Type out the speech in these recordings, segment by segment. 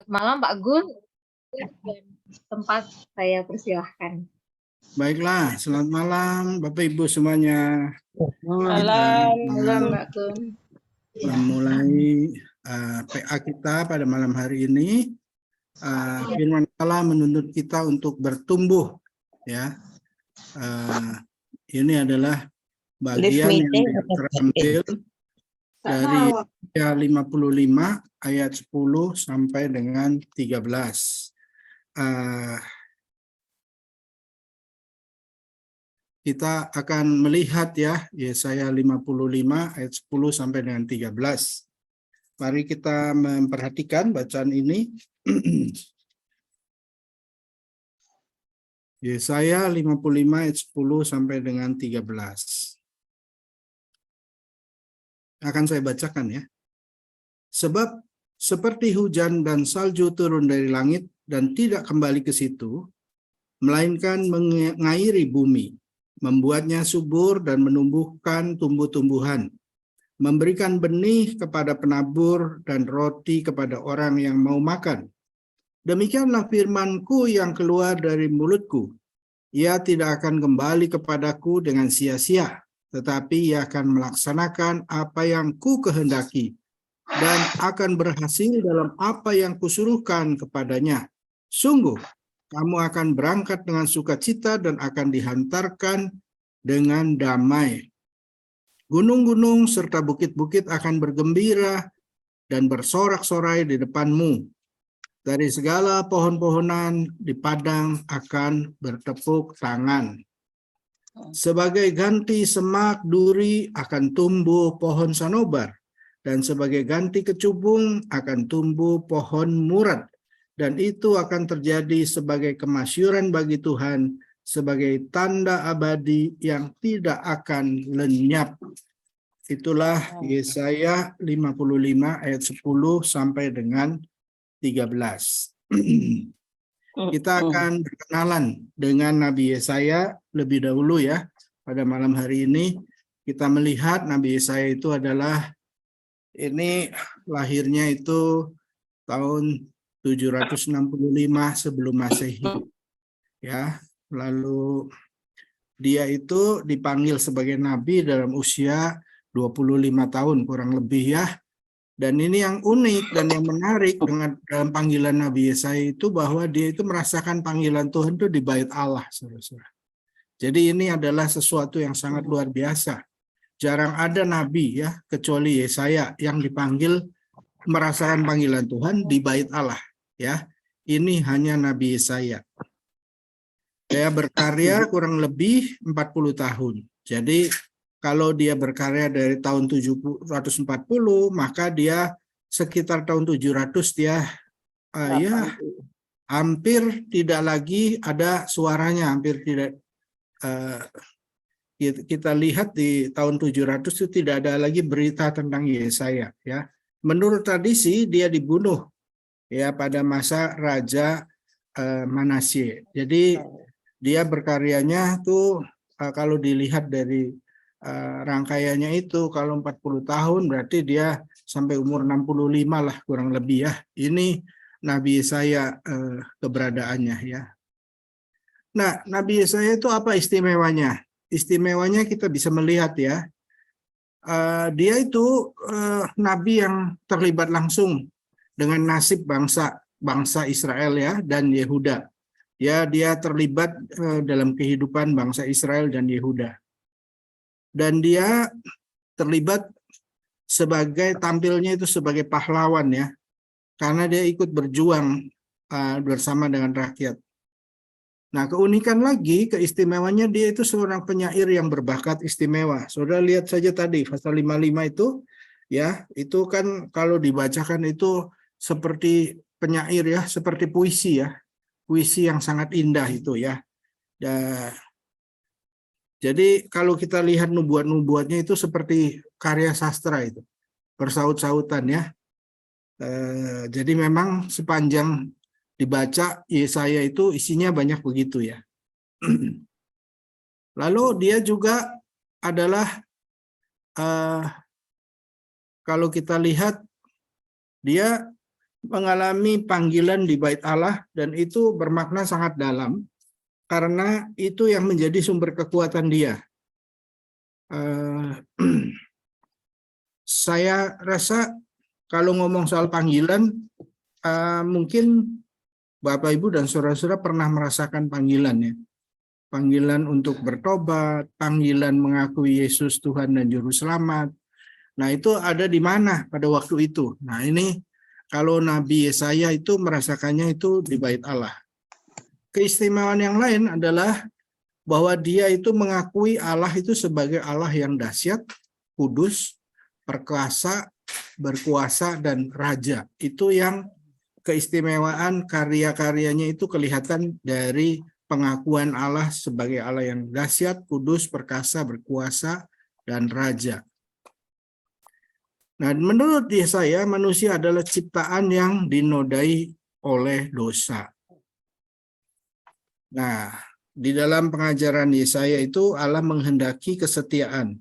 Malam Pak Gun, dan tempat saya persilahkan. Baiklah, selamat malam Bapak Ibu semuanya. Malam. Malam Mbak Gun. Memulai PA kita pada malam hari ini, firman Allah menuntut kita untuk bertumbuh. Ya, ini adalah bagian yang terambil dari Yesaya 55 ayat 10 sampai dengan 13. Kita akan melihat ya Yesaya 55 ayat 10 sampai dengan 13. Mari kita memperhatikan bacaan ini. Yesaya 55 ayat 10 sampai dengan 13. Akan saya bacakan ya. Sebab seperti hujan dan salju turun dari langit dan tidak kembali ke situ, melainkan mengairi bumi, membuatnya subur dan menumbuhkan tumbuh-tumbuhan, memberikan benih kepada penabur dan roti kepada orang yang mau makan. Demikianlah firman-Ku yang keluar dari mulutku. Ia tidak akan kembali kepadaku dengan sia-sia, tetapi ia akan melaksanakan apa yang Ku kehendaki dan akan berhasil dalam apa yang Kusuruhkan kepadanya. Sungguh, kamu akan berangkat dengan sukacita dan akan dihantarkan dengan damai. Gunung-gunung serta bukit-bukit akan bergembira dan bersorak-sorai di depanmu. Dari segala pohon-pohonan di padang akan bertepuk tangan. Sebagai ganti semak duri akan tumbuh pohon sanobar, dan sebagai ganti kecubung akan tumbuh pohon murad. Dan itu akan terjadi sebagai kemasyuran bagi Tuhan, sebagai tanda abadi yang tidak akan lenyap. Itulah Yesaya 55 ayat 10 sampai dengan 13. Kita akan berkenalan dengan Nabi Yesaya lebih dahulu ya. Pada malam hari ini kita melihat Nabi Yesaya itu adalah ini lahirnya itu tahun 765 sebelum Masehi. Ya, lalu dia itu dipanggil sebagai nabi dalam usia 25 tahun kurang lebih ya. Dan ini yang unik dan yang menarik dengan dalam panggilan Nabi Yesaya itu bahwa dia itu merasakan panggilan Tuhan itu di bait Allah, saudara-saudara. Jadi ini adalah sesuatu yang sangat luar biasa. Jarang ada nabi ya kecuali Yesaya yang dipanggil merasakan panggilan Tuhan di bait Allah ya. Ini hanya Nabi Yesaya. Dia berkarya kurang lebih 40 tahun. Jadi kalau dia berkarya dari tahun 740, maka dia sekitar tahun 700 dia ya hampir tidak lagi ada suaranya, hampir tidak. Kita lihat di tahun 700 itu tidak ada lagi berita tentang Yesaya ya. Menurut tradisi dia dibunuh ya pada masa Raja Manasye. Jadi dia berkaryanya tuh kalau dilihat dari rangkaiannya itu kalau 40 tahun berarti dia sampai umur 65 lah kurang lebih ya. Ini Nabi Yesaya keberadaannya ya. Nah, Nabi Yesaya itu apa istimewanya? Istimewanya kita bisa melihat ya. Dia itu nabi yang terlibat langsung dengan nasib bangsa Israel ya dan Yehuda. Ya, dia terlibat dalam kehidupan bangsa Israel dan Yehuda. Dan dia terlibat sebagai tampilnya itu sebagai pahlawan ya. Karena dia ikut berjuang bersama dengan rakyat. Nah, keunikan lagi, keistimewaannya dia itu seorang penyair yang berbakat istimewa. Saudara lihat saja tadi pasal 55 itu ya, itu kan kalau dibacakan itu seperti penyair ya, seperti puisi ya. Puisi yang sangat indah itu ya. Jadi kalau kita lihat nubuat-nubuatnya itu seperti karya sastra itu, bersaut-sautan ya. Jadi memang sepanjang dibaca Yesaya itu isinya banyak begitu ya. Lalu dia juga adalah kalau kita lihat dia mengalami panggilan di bait Allah, dan itu bermakna sangat dalam karena itu yang menjadi sumber kekuatan dia. Saya rasa kalau ngomong soal panggilan, mungkin Bapak Ibu dan saudara-saudara pernah merasakan panggilan ya. Panggilan untuk bertobat, panggilan mengakui Yesus Tuhan dan Juru Selamat. Nah, itu ada di mana pada waktu itu? Nah, ini kalau Nabi Yesaya itu merasakannya itu di bait Allah. Keistimewaan yang lain adalah bahwa dia itu mengakui Allah itu sebagai Allah yang dahsyat, kudus, perkasa, berkuasa, dan raja. Itu yang keistimewaan karya-karyanya itu kelihatan dari pengakuan Allah sebagai Allah yang dahsyat, kudus, perkasa, berkuasa, dan raja. Nah, menurut Yesaya, manusia adalah ciptaan yang dinodai oleh dosa. Nah, di dalam pengajaran Yesaya itu Allah menghendaki kesetiaan.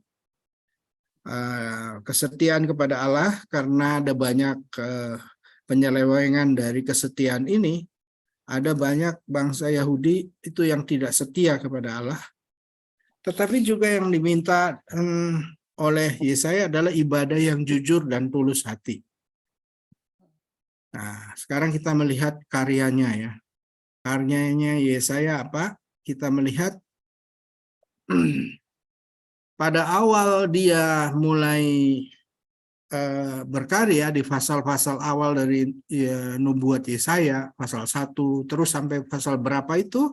Kesetiaan kepada Allah karena ada banyak penyelewengan dari kesetiaan ini. Ada banyak bangsa Yahudi itu yang tidak setia kepada Allah. Tetapi juga yang diminta oleh Yesaya adalah ibadah yang jujur dan tulus hati. Nah, sekarang kita melihat karyanya ya. Karyanya Yesaya apa? Kita melihat pada awal dia mulai berkarya di pasal-pasal awal dari nubuat Yesaya, pasal 1 terus sampai pasal berapa itu,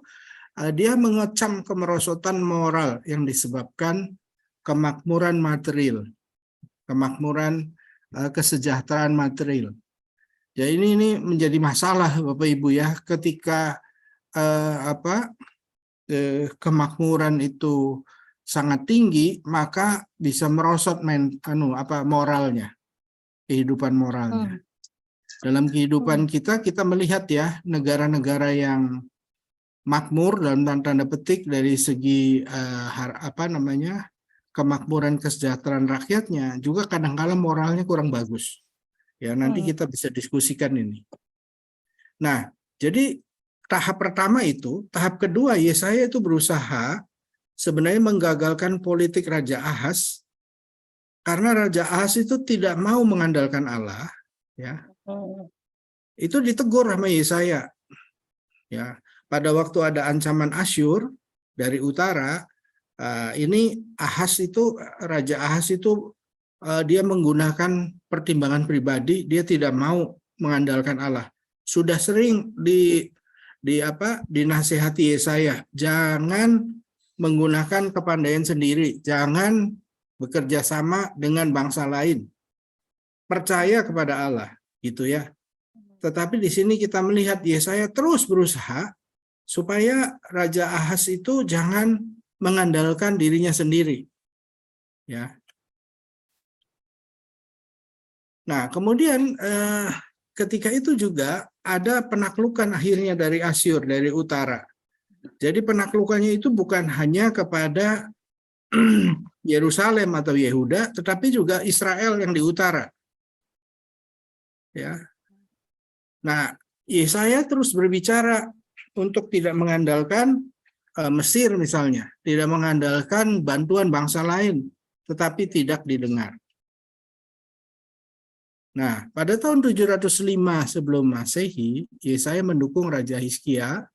dia mengecam kemerosotan moral yang disebabkan kemakmuran material, kemakmuran kesejahteraan material. Ya, ini menjadi masalah Bapak Ibu ya, ketika kemakmuran itu sangat tinggi, maka bisa merosot moralnya, kehidupan moralnya. Dalam kehidupan kita melihat ya, negara-negara yang makmur dalam tanda petik dari segi kemakmuran kesejahteraan rakyatnya, juga kadang-kala moralnya kurang bagus. Ya, nanti kita bisa diskusikan ini. Nah, jadi tahap pertama itu, tahap kedua Yesaya itu berusaha sebenarnya menggagalkan politik Raja Ahaz, karena Raja Ahaz itu tidak mau mengandalkan Allah, ya. Itu ditegur sama Yesaya. Ya, pada waktu ada ancaman Asyur dari utara, ini Raja Ahaz itu dia menggunakan pertimbangan pribadi, dia tidak mau mengandalkan Allah. Sudah sering dinasihati Yesaya, jangan menggunakan kepandaian sendiri, jangan bekerja sama dengan bangsa lain, percaya kepada Allah, gitu ya. Tetapi di sini kita melihat Yesaya terus berusaha supaya Raja Ahaz itu jangan mengandalkan dirinya sendiri, ya. Nah, kemudian ketika itu juga ada penaklukan akhirnya dari Asyur, dari utara. Jadi penaklukannya itu bukan hanya kepada Yerusalem atau Yehuda, tetapi juga Israel yang di utara. Ya. Nah, Yesaya terus berbicara untuk tidak mengandalkan Mesir misalnya, tidak mengandalkan bantuan bangsa lain, tetapi tidak didengar. Nah, pada tahun 705 sebelum Masehi, Yesaya mendukung Raja Hizkia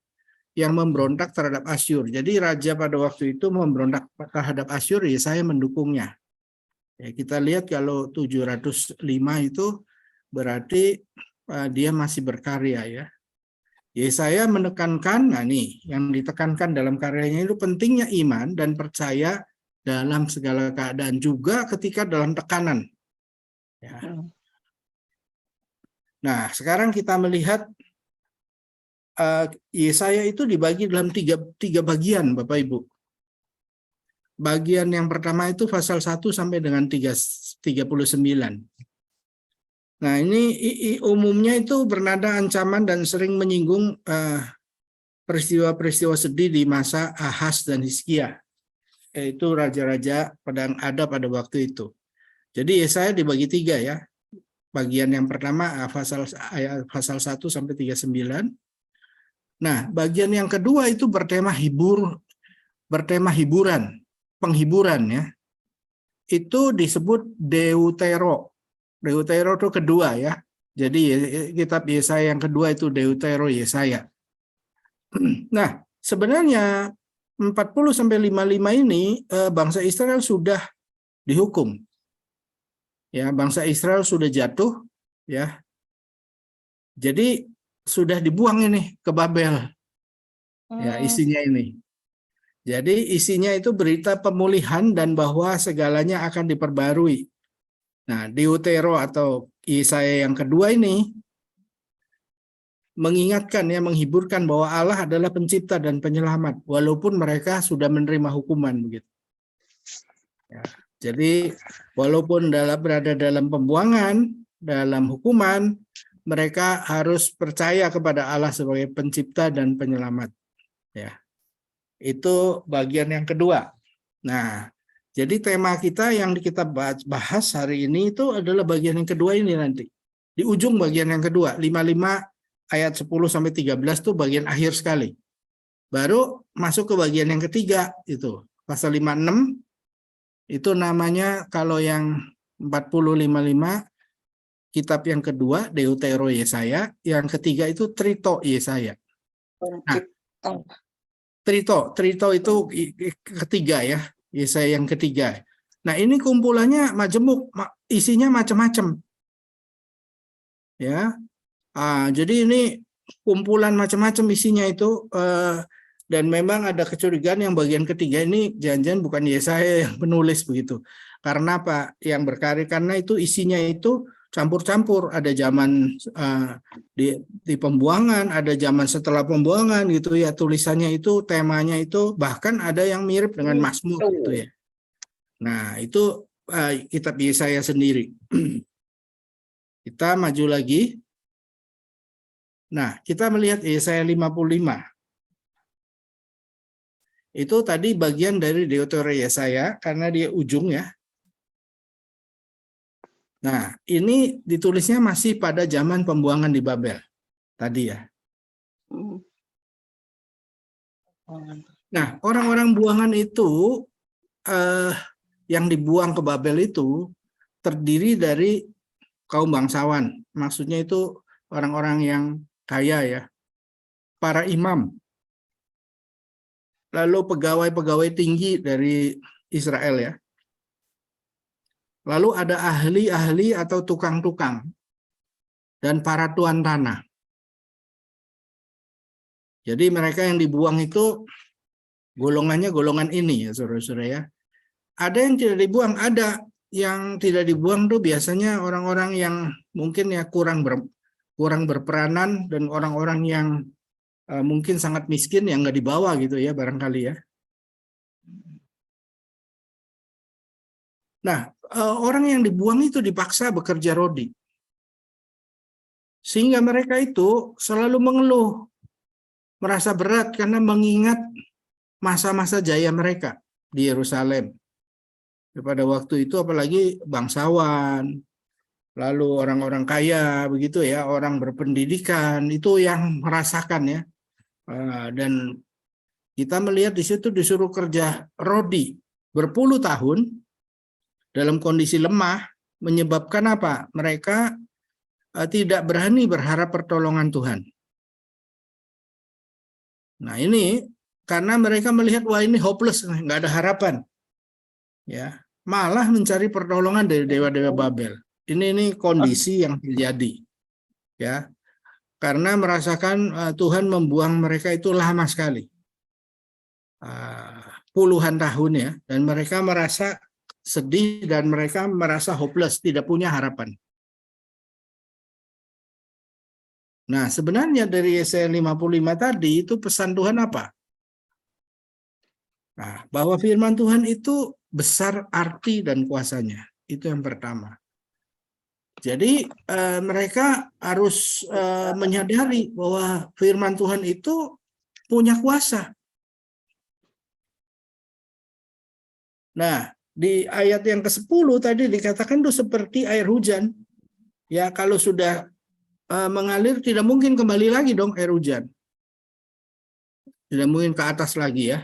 yang memberontak terhadap Asyur. Jadi raja pada waktu itu memberontak terhadap Asyur, Yesaya mendukungnya. Ya, kita lihat kalau 705 itu berarti dia masih berkarya ya. Yesaya menekankan, nah nih yang ditekankan dalam karyanya itu pentingnya iman dan percaya dalam segala keadaan, juga ketika dalam tekanan. Ya. Nah, sekarang kita melihat Yesaya itu dibagi dalam tiga bagian, Bapak Ibu. Bagian yang pertama itu pasal 1 sampai dengan 39. Nah, ini umumnya itu bernada ancaman dan sering menyinggung peristiwa-peristiwa sedih di masa Ahaz dan Hizkia, yaitu raja-raja yang ada pada waktu itu. Jadi Yesaya dibagi 3 ya. bagian yang pertama pasal 1 sampai 39. Nah, bagian yang kedua itu bertema hiburan, penghiburan ya. Itu disebut Deutero. Deutero itu kedua ya. Jadi kitab Yesaya yang kedua itu Deutero Yesaya. Nah, sebenarnya 40 sampai 55 ini bangsa Israel sudah dihukum. Ya, bangsa Israel sudah jatuh ya. Jadi sudah dibuang ini ke Babel. Ya, isinya ini. Jadi isinya itu berita pemulihan dan bahwa segalanya akan diperbarui. Nah, Deutero atau Yesaya yang kedua ini mengingatkan ya, menghiburkan bahwa Allah adalah pencipta dan penyelamat walaupun mereka sudah menerima hukuman begitu. Ya, jadi walaupun berada dalam pembuangan, dalam hukuman, mereka harus percaya kepada Allah sebagai pencipta dan penyelamat. Ya. Itu bagian yang kedua. Nah, jadi tema kita yang kita bahas hari ini itu adalah bagian yang kedua ini nanti. Di ujung bagian yang kedua, 55 ayat 10 sampai 13 itu bagian akhir sekali. Baru masuk ke bagian yang ketiga itu, pasal 56 itu namanya kalau yang 40-55 kitab yang kedua Deutero Yesaya, yang ketiga itu Trito Yesaya. Nah, Trito itu ketiga ya, Yesaya yang ketiga. Nah, ini kumpulannya majemuk, isinya macam-macam. Ya. Jadi ini kumpulan macam-macam isinya itu dan memang ada kecurigaan yang bagian ketiga ini jangan-jangan bukan Yesaya yang menulis begitu. Karena apa? Yang berkarya karena itu isinya itu campur-campur, ada zaman di pembuangan, ada zaman setelah pembuangan gitu ya, tulisannya itu temanya itu bahkan ada yang mirip dengan Mazmur gitu ya. Nah, itu kitab Yesaya sendiri. Kita maju lagi. Nah, kita melihat Yesaya 55. Itu tadi bagian dari Deutero Yesaya karena dia ujung ya. Nah, ini ditulisnya masih pada zaman pembuangan di Babel tadi ya. Nah, orang-orang buangan itu yang dibuang ke Babel itu terdiri dari kaum bangsawan. Maksudnya itu orang-orang yang kaya ya. Para imam. Lalu pegawai-pegawai tinggi dari Israel ya. Lalu ada ahli-ahli atau tukang-tukang dan para tuan tanah. Jadi mereka yang dibuang itu golongannya golongan ini ya saudara-saudara ya. Ada yang tidak dibuang, ada yang tidak dibuang tuh biasanya orang-orang yang mungkin ya kurang berperanan dan orang-orang yang mungkin sangat miskin yang nggak dibawa gitu ya barangkali ya. Nah, orang yang dibuang itu dipaksa bekerja rodi. Sehingga mereka itu selalu mengeluh, merasa berat karena mengingat masa-masa jaya mereka di Yerusalem. Pada waktu itu apalagi bangsawan, lalu orang-orang kaya, begitu ya, orang berpendidikan, itu yang merasakan ya. Dan kita melihat di situ disuruh kerja rodi berpuluh tahun dalam kondisi lemah, menyebabkan apa? Mereka tidak berani berharap pertolongan Tuhan. Nah ini karena mereka melihat wah ini hopeless, nggak ada harapan, ya malah mencari pertolongan dari dewa-dewa Babel. Ini kondisi yang terjadi, ya karena merasakan Tuhan membuang mereka itu lama sekali, puluhan tahun ya, dan mereka merasa sedih dan mereka merasa hopeless, tidak punya harapan. Nah, sebenarnya dari Yesaya 55 tadi itu pesan Tuhan apa? Nah, bahwa firman Tuhan itu besar arti dan kuasanya. Itu yang pertama. Jadi mereka harus menyadari bahwa firman Tuhan itu punya kuasa. Nah, di ayat yang ke-10 tadi dikatakan itu seperti air hujan. Ya kalau sudah mengalir tidak mungkin kembali lagi dong air hujan. Tidak mungkin ke atas lagi ya.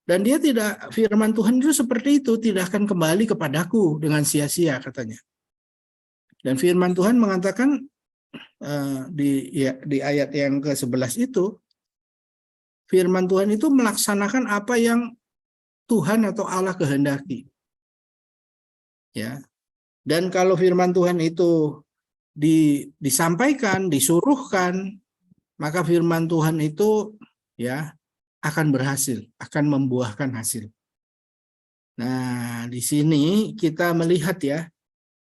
Dan dia tidak, firman Tuhan itu seperti itu, tidak akan kembali kepadaku dengan sia-sia katanya. Dan firman Tuhan mengatakan di ayat yang ke-11 itu, firman Tuhan itu melaksanakan apa yang Tuhan atau Allah kehendaki. Ya. Dan kalau firman Tuhan itu disampaikan, disuruhkan, maka firman Tuhan itu ya akan berhasil, akan membuahkan hasil. Nah, di sini kita melihat ya,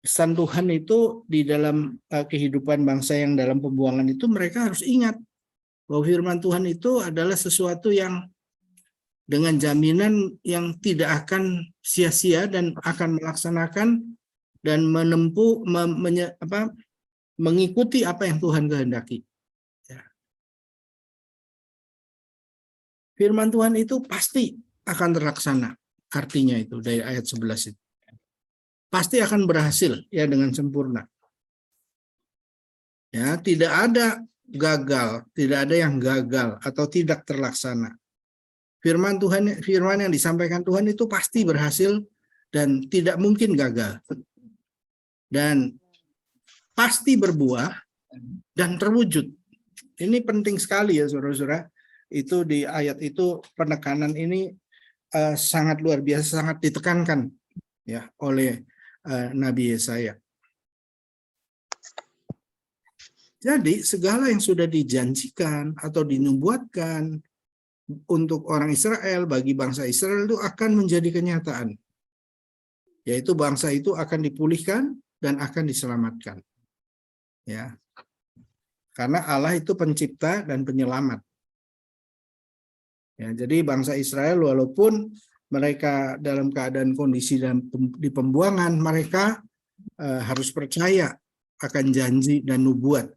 pesan Tuhan itu di dalam kehidupan bangsa yang dalam pembuangan itu, mereka harus ingat bahwa firman Tuhan itu adalah sesuatu yang dengan jaminan yang tidak akan sia-sia dan akan melaksanakan dan mengikuti apa yang Tuhan kehendaki. Ya. Firman Tuhan itu pasti akan terlaksana, artinya itu dari ayat 11 itu. Pasti akan berhasil ya dengan sempurna. Ya, tidak ada gagal, tidak ada yang gagal atau tidak terlaksana. Firman Tuhan, firman yang disampaikan Tuhan itu pasti berhasil dan tidak mungkin gagal. Dan pasti berbuah dan terwujud. Ini penting sekali ya saudara-saudara. Itu di ayat itu penekanan ini sangat luar biasa, sangat ditekankan ya oleh Nabi Yesaya. Jadi segala yang sudah dijanjikan atau dinubuatkan untuk orang Israel, bagi bangsa Israel itu akan menjadi kenyataan. Yaitu bangsa itu akan dipulihkan dan akan diselamatkan. Ya. Karena Allah itu pencipta dan penyelamat. Ya, jadi bangsa Israel walaupun mereka dalam keadaan kondisi di pembuangan, mereka harus percaya akan janji dan nubuat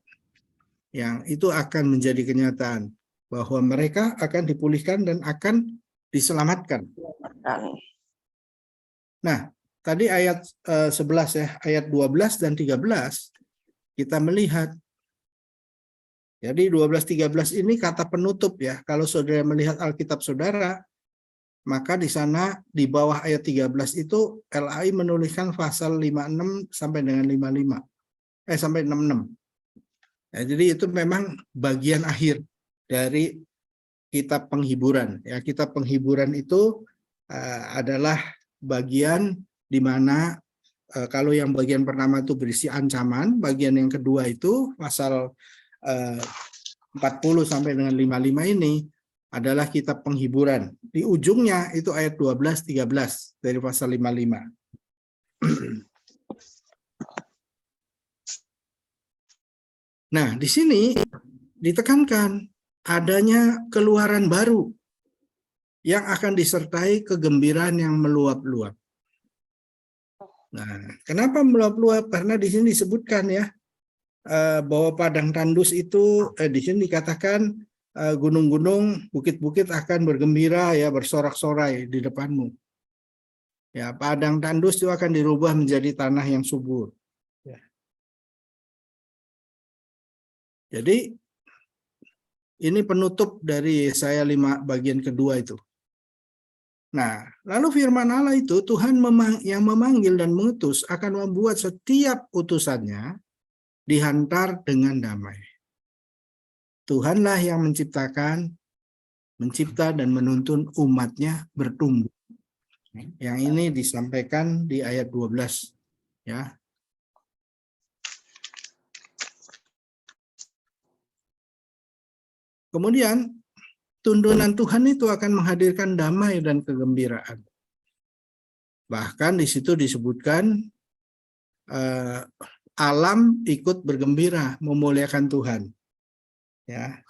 yang itu akan menjadi kenyataan bahwa mereka akan dipulihkan dan akan diselamatkan. Nah, tadi ayat 11 ya, ayat 12 dan 13 kita melihat. Jadi 12-13 ini kata penutup ya. Kalau saudara melihat Alkitab saudara, maka di sana di bawah ayat 13 itu LAI menuliskan pasal 56 sampai dengan 55. Sampai 66. Ya, jadi itu memang bagian akhir dari kitab penghiburan. Ya, kitab penghiburan itu adalah bagian di mana kalau yang bagian pertama itu berisi ancaman, bagian yang kedua itu pasal 40 sampai dengan 55 ini adalah kitab penghiburan. Di ujungnya itu ayat 12-13 dari pasal 55. Nah, di sini ditekankan adanya keluaran baru yang akan disertai kegembiraan yang meluap-luap. Nah, kenapa meluap-luap? Karena di sini disebutkan ya bahwa padang tandus itu di sini dikatakan gunung-gunung, bukit-bukit akan bergembira ya, bersorak-sorai di depanmu. Ya, padang tandus itu akan dirubah menjadi tanah yang subur. Ya. Jadi ini penutup dari Yesaya 5 bagian kedua itu. Nah, lalu firman Allah itu Tuhan yang memanggil dan mengutus akan membuat setiap utusannya dihantar dengan damai. Tuhanlah yang mencipta dan menuntun umatnya bertumbuh. Yang ini disampaikan di ayat 12. Ya. Kemudian tuntunan Tuhan itu akan menghadirkan damai dan kegembiraan. Bahkan di situ disebutkan alam ikut bergembira memuliakan Tuhan. Ya.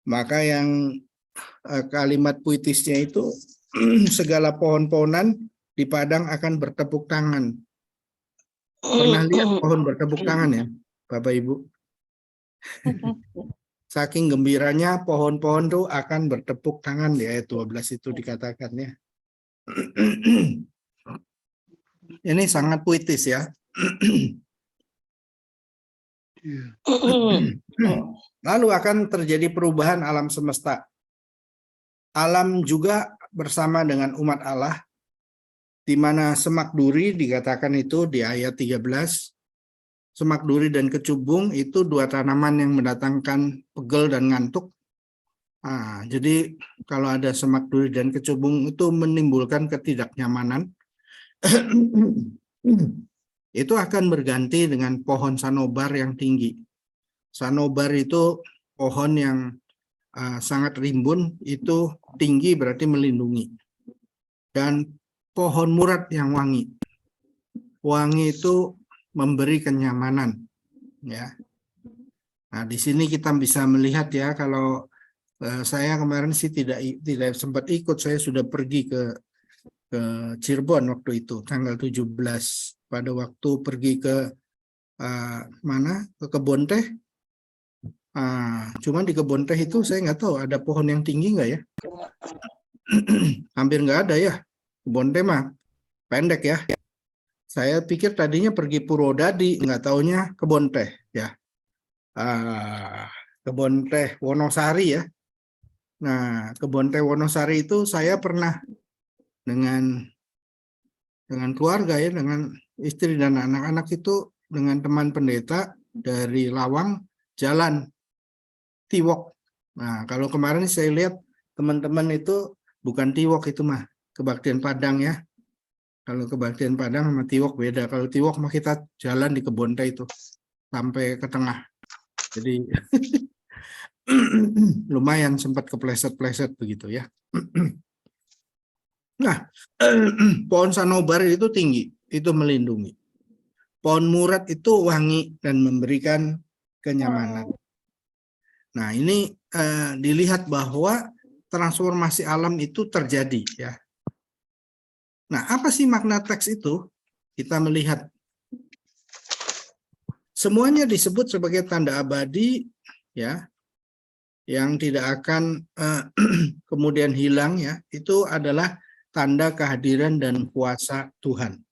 Maka yang kalimat puitisnya itu segala pohon-pohonan di padang akan bertepuk tangan. Pernah lihat pohon bertepuk tangan ya, Bapak Ibu? Saking gembiranya pohon-pohon itu akan bertepuk tangan di ayat 12 itu dikatakannya. Ini sangat puitis ya. Lalu akan terjadi perubahan alam semesta. Alam juga bersama dengan umat Allah, di mana semak duri dikatakan itu di ayat 13. Semak duri dan kecubung itu dua tanaman yang mendatangkan pegel dan ngantuk. Jadi kalau ada semak duri dan kecubung itu menimbulkan ketidaknyamanan. Itu akan berganti dengan pohon sanobar yang tinggi. Sanobar itu pohon yang sangat rimbun, itu tinggi berarti melindungi. Dan pohon murad yang wangi. Wangi itu memberi kenyamanan, ya. Nah, di sini kita bisa melihat ya, kalau saya kemarin sih tidak sempat ikut, saya sudah pergi ke Cirebon waktu itu tanggal 17 pada waktu pergi ke mana, ke kebun teh. Cuman di kebun teh itu saya nggak tahu ada pohon yang tinggi nggak ya. Hampir nggak ada ya. Kebun teh mah pendek ya. Saya pikir tadinya pergi Purwodadi, nggak taunya kebun teh ya. Kebun teh Wonosari ya. Nah, kebun teh Wonosari itu saya pernah dengan keluarga ya, dengan istri dan anak-anak itu, dengan teman pendeta dari Lawang jalan Tiwok. Nah, kalau kemarin saya lihat teman-teman itu bukan Tiwok, itu mah Kebaktian Padang ya. Kalau Kebaktian Padang sama Tiwok beda. Kalau Tiwok mah kita jalan di kebun teh itu sampai ke tengah. Jadi lumayan sempat kepleset-pleset begitu ya. Nah, pohon sanobar itu tinggi, itu melindungi. Pohon murad itu wangi dan memberikan kenyamanan. Nah, ini dilihat bahwa transformasi alam itu terjadi ya. Nah, apa sih makna teks itu? Kita melihat semuanya disebut sebagai tanda abadi ya, yang tidak akan kemudian hilang ya. Itu adalah tanda kehadiran dan kuasa Tuhan.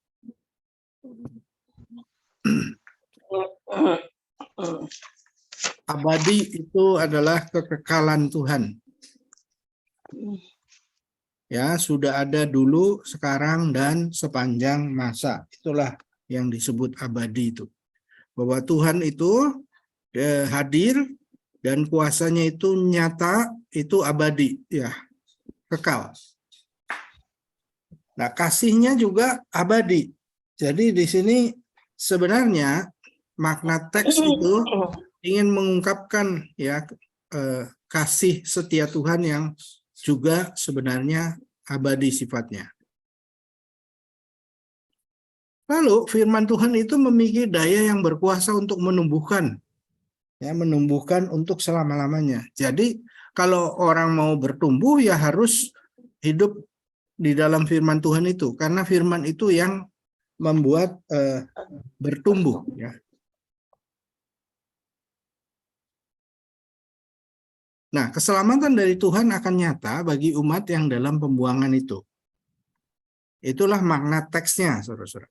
Abadi itu adalah kekekalan Tuhan. Ya, sudah ada dulu, sekarang, dan sepanjang masa. Itulah yang disebut abadi itu. Bahwa Tuhan itu hadir dan kuasanya itu nyata, itu abadi, ya, kekal. Nah, kasihnya juga abadi. Jadi di sini sebenarnya makna teks itu ingin mengungkapkan ya kasih setia Tuhan yang juga sebenarnya abadi sifatnya. Lalu firman Tuhan itu memiliki daya yang berkuasa untuk menumbuhkan, ya, menumbuhkan untuk selama-lamanya. Jadi kalau orang mau bertumbuh ya harus hidup di dalam firman Tuhan itu, karena firman itu yang membuat bertumbuh, ya. Nah, keselamatan dari Tuhan akan nyata bagi umat yang dalam pembuangan itu. Itulah makna teksnya, saudara-saudara.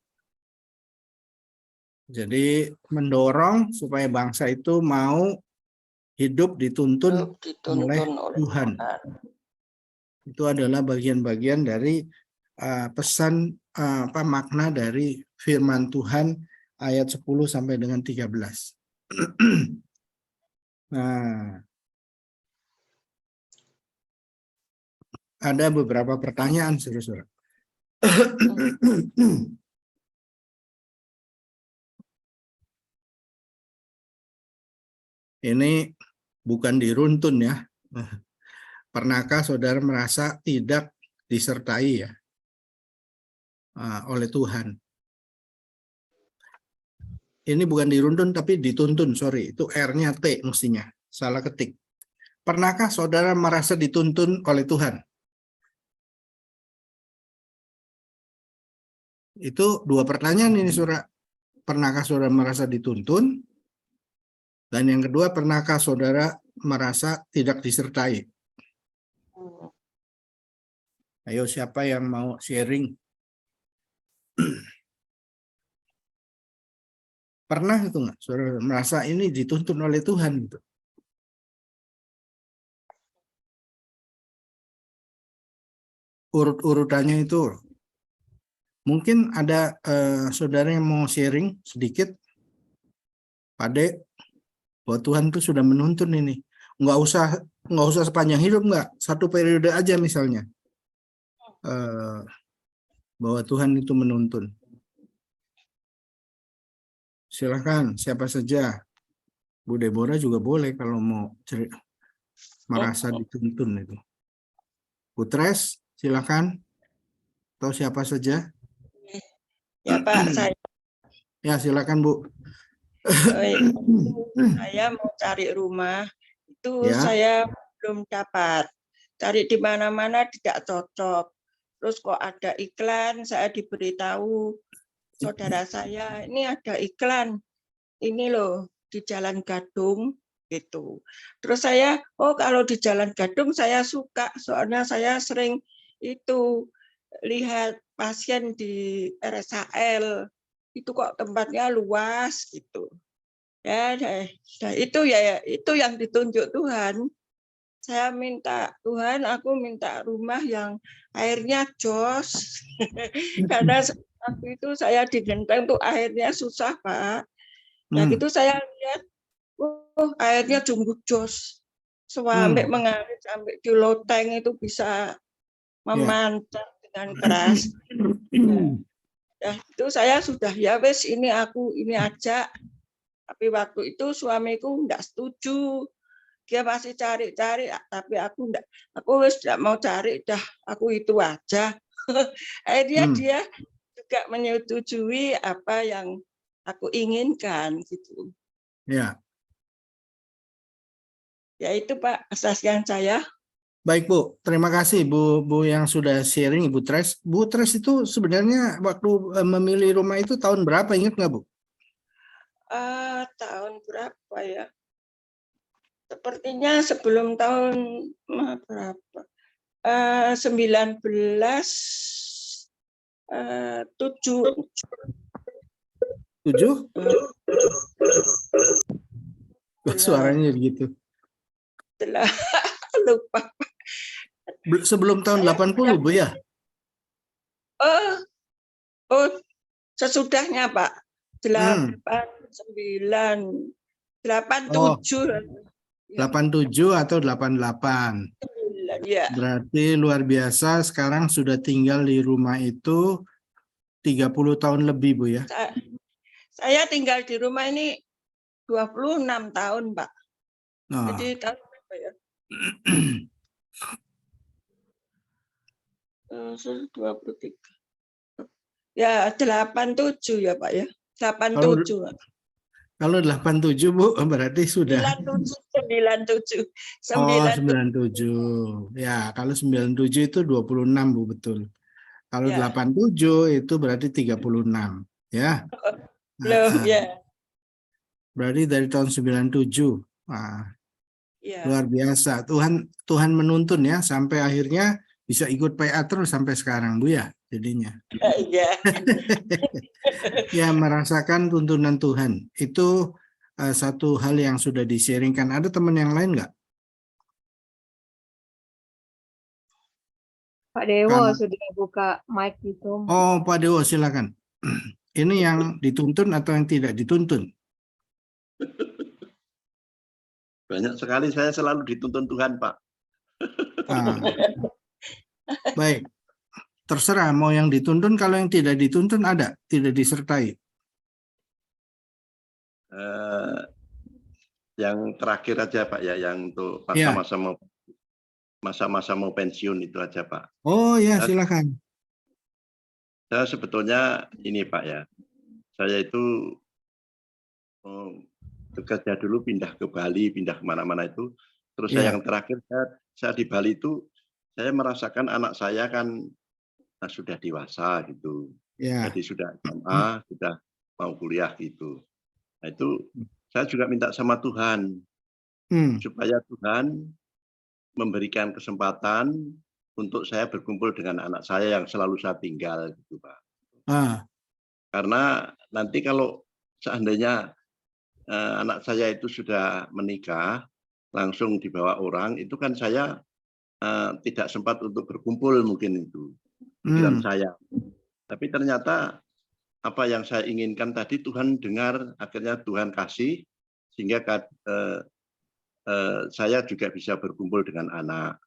Jadi mendorong supaya bangsa itu mau hidup dituntun oleh Tuhan. Itu adalah bagian-bagian dari pesan makna dari firman Tuhan ayat 10 sampai dengan 13. Nah, ada beberapa pertanyaan, saudara-saudara. Ini bukan diruntun ya. Pernahkah saudara merasa tidak disertai ya oleh Tuhan? Ini bukan diruntun tapi dituntun, sorry. Itu R-nya T mestinya. Salah ketik. Pernahkah saudara merasa dituntun oleh Tuhan? Itu dua pertanyaan ini, saudara. Pernahkah saudara merasa dituntun? Dan yang kedua, pernahkah saudara merasa tidak disertai? Ayo, siapa yang mau sharing? Pernah itu nggak, saudara merasa ini dituntun oleh Tuhan gitu? Urut-urutannya itu, mungkin ada saudara yang mau sharing sedikit, Pak Dek, bahwa Tuhan tuh sudah menuntun ini. Nggak usah sepanjang hidup, nggak, satu periode aja misalnya, bahwa Tuhan itu menuntun. Silakan, siapa saja. Bu Deborah juga boleh kalau mau merasa dituntun itu. Bu Tres, silakan. Atau siapa saja. Ya Pak, Ya, silakan Bu. saya mau cari rumah, itu Ya. saya belum dapat. Cari di mana-mana tidak cocok. Terus kok ada iklan, saya diberitahu saudara saya, ini ada iklan, ini loh di Jalan Gadung gitu. Terus saya, oh kalau di Jalan Gadung saya suka, soalnya saya sering itu lihat pasien di RSHL, itu kok tempatnya luas gitu. Ya, itu yang ditunjuk Tuhan. Saya minta Tuhan, aku minta rumah yang airnya jos. Karena waktu itu saya di Genteng tuh airnya susah, Pak. Nah, gitu saya lihat, airnya jumbo jos. Sampai mengalir, sampai di loteng itu bisa memancar dengan keras. Ya, itu saya sudah, ya wes ini aku, ini aja. Tapi waktu itu suamiku enggak setuju. Dia masih cari-cari, tapi aku wis tidak mau cari, dah aku itu aja. Akhirnya dia juga menyetujui apa yang aku inginkan gitu. Ya. Ya itu Pak kesaksian saya. Baik Bu, terima kasih Bu yang sudah sharing, Ibu Tres. Bu Tres itu sebenarnya waktu memilih rumah itu tahun berapa, ingat nggak Bu? Tahun berapa ya? Sepertinya sebelum tahun berapa? 19 7? Suaranya gitu. Lupa. Sebelum tahun 80 Bu ya? Oh, sesudahnya Pak. 87. 87 atau 88. Ya. Berarti luar biasa, sekarang sudah tinggal di rumah itu 30 tahun lebih Bu ya? Saya tinggal di rumah ini 26 tahun Pak. Jadi tahun berapa ya? 23. Ya 87 ya Pak ya. 87. Kalau 87 Bu berarti sudah 97. 97. Ya, kalau 97 itu 26 Bu, betul. Kalau Ya. 87 itu berarti 36 ya. Loh, ya. Berarti dari tahun 97. Wah, Ya. luar biasa. Tuhan menuntun ya sampai akhirnya bisa ikut PA terus sampai sekarang Bu ya jadinya. Iya. Ya, merasakan tuntunan Tuhan. Itu satu hal yang sudah di-sharingkan. Ada teman yang lain nggak? Pak Dewo sudah buka mic itu. Oh, Pak Dewo silakan. Ini yang dituntun atau yang tidak dituntun? Banyak sekali, saya selalu dituntun Tuhan, Pak. Baik. Terserah mau yang dituntun, kalau yang tidak dituntun ada, tidak disertai. Yang terakhir aja Pak ya, yang untuk masa-masa mau pensiun itu aja Pak. Oh ya, silakan. Saya sebetulnya ini Pak ya, saya itu bekerja dulu pindah ke Bali, pindah kemana-mana itu. Terus saya yang terakhir saya di Bali itu, saya merasakan anak saya kan sudah dewasa gitu. Jadi sudah SMA, sudah mau kuliah gitu. Nah itu saya juga minta sama Tuhan supaya Tuhan memberikan kesempatan untuk saya berkumpul dengan anak saya yang selalu saya tinggal gitu Pak. Karena nanti kalau seandainya anak saya itu sudah menikah, langsung dibawa orang, itu kan saya tidak sempat untuk berkumpul mungkin itu pikiran saya. Tapi ternyata apa yang saya inginkan tadi Tuhan dengar, akhirnya Tuhan kasih sehingga saya juga bisa berkumpul dengan anak.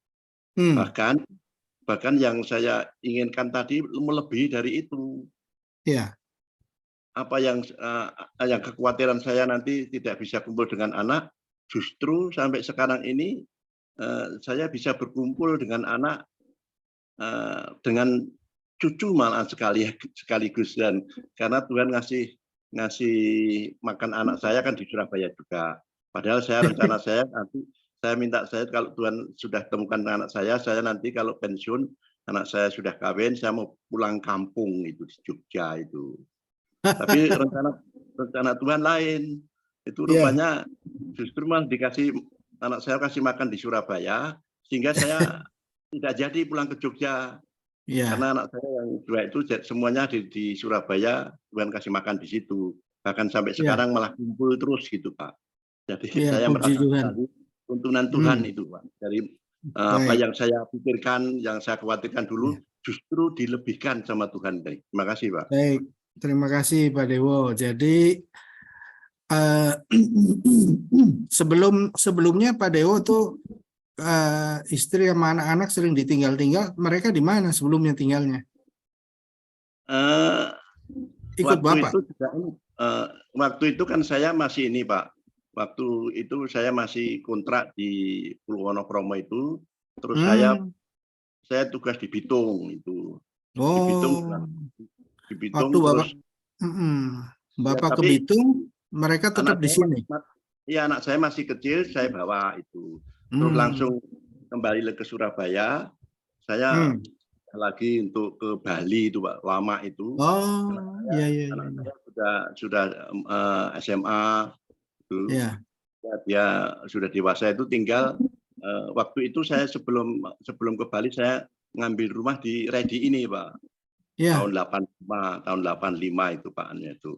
Bahkan yang saya inginkan tadi melebihi dari itu. Ya. Apa yang kekhawatiran saya nanti tidak bisa kumpul dengan anak, justru sampai sekarang ini saya bisa berkumpul dengan anak, dengan cucu malah sekaligus, dan karena Tuhan ngasih makan anak saya kan di Surabaya juga. Padahal rencana saya nanti saya minta kalau Tuhan sudah temukan anak saya nanti kalau pensiun anak saya sudah kawin, saya mau pulang kampung itu di Jogja itu. Tapi rencana Tuhan lain. Itu rupanya justru malah anak saya kasih makan di Surabaya, sehingga saya tidak jadi pulang ke Jogja. Karena anak saya yang dua itu semuanya di Surabaya, Tuhan kasih makan di situ. Bahkan sampai sekarang malah kumpul terus gitu, Pak. Jadi saya merasa tuntunan Tuhan itu, Pak. Dari apa yang saya pikirkan, yang saya khawatirkan dulu, justru dilebihkan sama Tuhan. Terima kasih, Pak. Baik. Terima kasih Pak Dewo. Jadi sebelumnya Pak Dewo tuh istri sama anak-anak sering ditinggal-tinggal. Mereka di mana sebelumnya tinggalnya? Ikut Bapak? Waktu itu kan saya masih ini Pak. Waktu itu saya masih kontrak di Pulau Wonokromo itu. Terus saya tugas di Bitung itu. Di Bitung waktu terus Bapak ke Bitung, mereka tetap di sini. Iya, anak saya masih kecil, saya bawa itu. Terus langsung kembali ke Surabaya. Saya lagi untuk ke Bali itu, Pak, lama itu. Anak saya sudah SMA itu. Dia sudah dewasa itu, tinggal waktu itu saya sebelum ke Bali saya ngambil rumah di Redi ini, Pak. Tahun 85 itu Pak itu.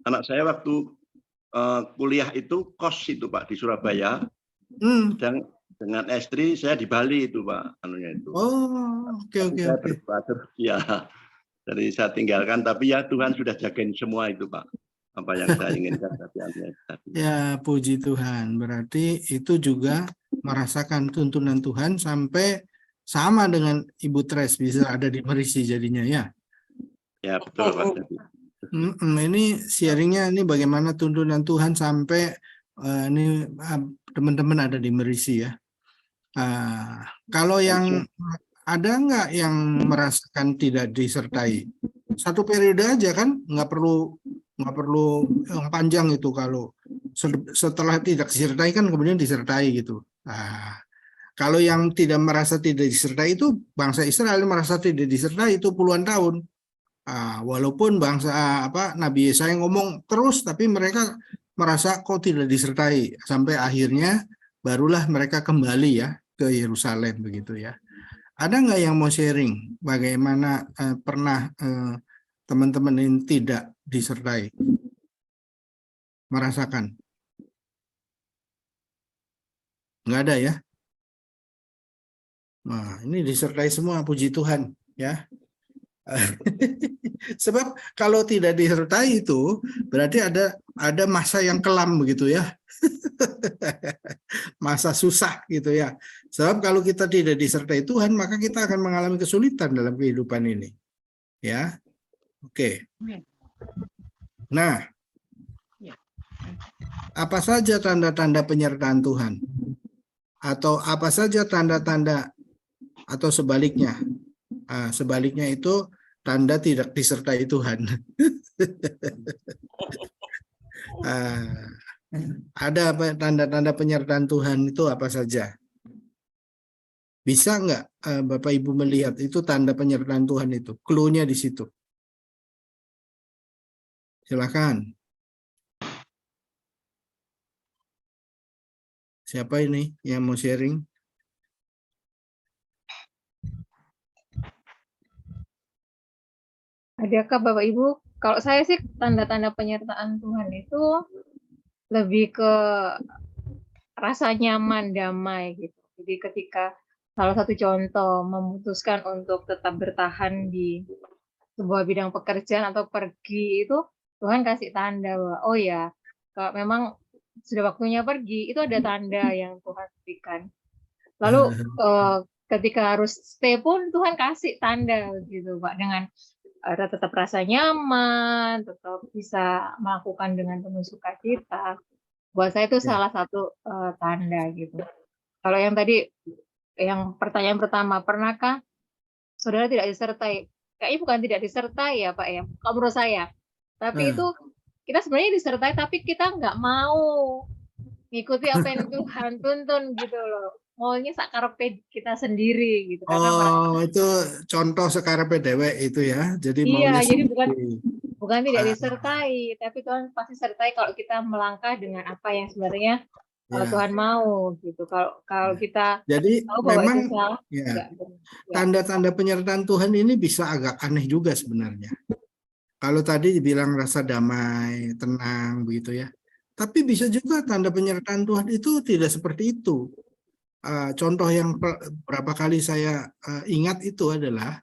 Anak saya waktu kuliah itu kos itu Pak di Surabaya. Dan dengan istri saya di Bali itu Pak itu. Ya. Jadi saya tinggalkan, tapi ya Tuhan sudah jagain semua itu Pak. Apa yang saya inginkan tadi. Ya, puji Tuhan. Berarti itu juga merasakan tuntunan Tuhan sampai sama dengan Ibu Tres bisa ada di Merisi jadinya ya. Ya betul Pak. Ini sharingnya ini bagaimana tuntunan Tuhan sampai ini teman-teman ada di Merisi ya. Kalau yang ada nggak yang merasakan tidak disertai? Satu periode aja kan, nggak perlu yang panjang itu. Kalau setelah tidak disertai kan kemudian disertai gitu. Kalau yang tidak merasa tidak disertai itu bangsa Israel merasa tidak disertai itu puluhan tahun. Walaupun bangsa Nabi Yesaya ngomong terus, tapi mereka merasa kok tidak disertai sampai akhirnya barulah mereka kembali ya ke Yerusalem begitu ya. Ada nggak yang mau sharing bagaimana pernah teman-teman ini tidak disertai, merasakan? Nggak ada ya? Nah, ini disertai semua, puji Tuhan ya. Sebab kalau tidak disertai itu berarti ada masa yang kelam begitu ya. Masa susah gitu ya. Sebab kalau kita tidak disertai Tuhan, maka kita akan mengalami kesulitan dalam kehidupan ini. Ya. Oke. Nah, apa saja tanda-tanda penyertaan Tuhan? Atau apa saja tanda-tanda atau sebaliknya? Sebaliknya itu tanda tidak disertai Tuhan. Ada tanda-tanda penyertaan Tuhan itu apa saja? Bisa nggak Bapak Ibu melihat itu tanda penyertaan Tuhan itu? Clue-nya di situ. Silakan. Siapa ini yang mau sharing? Adakah Bapak Ibu, kalau saya sih tanda-tanda penyertaan Tuhan itu lebih ke rasa nyaman, damai gitu. Jadi ketika salah satu contoh memutuskan untuk tetap bertahan di sebuah bidang pekerjaan atau pergi itu, Tuhan kasih tanda bahwa oh ya, kalau memang sudah waktunya pergi, itu ada tanda yang Tuhan berikan. Lalu ketika harus stay pun Tuhan kasih tanda gitu Pak, dengan tetap rasa nyaman, tetap bisa melakukan dengan penuh sukacita. Buat saya itu salah satu tanda gitu. Kalau yang tadi, yang pertanyaan pertama, pernahkah saudara tidak disertai? Kayaknya bukan tidak disertai ya Pak ya, kalau menurut saya. Tapi itu kita sebenarnya disertai, tapi kita nggak mau ngikuti apa yang Tuhan tuntun gitu loh. Maunya sakarepe kita sendiri gitu. Oh, itu contoh sakarepe dewek itu ya. Jadi iya, maunya jadi sendiri. bukan tidak disertai, tapi Tuhan pasti sertai kalau kita melangkah dengan apa yang sebenarnya Tuhan mau gitu. Kalau kita jadi tahu bahwa memang itu salah, tanda-tanda penyertaan Tuhan ini bisa agak aneh juga sebenarnya. Kalau tadi dibilang rasa damai, tenang begitu ya. Tapi bisa juga tanda penyertaan Tuhan itu tidak seperti itu. Contoh yang berapa kali saya ingat itu adalah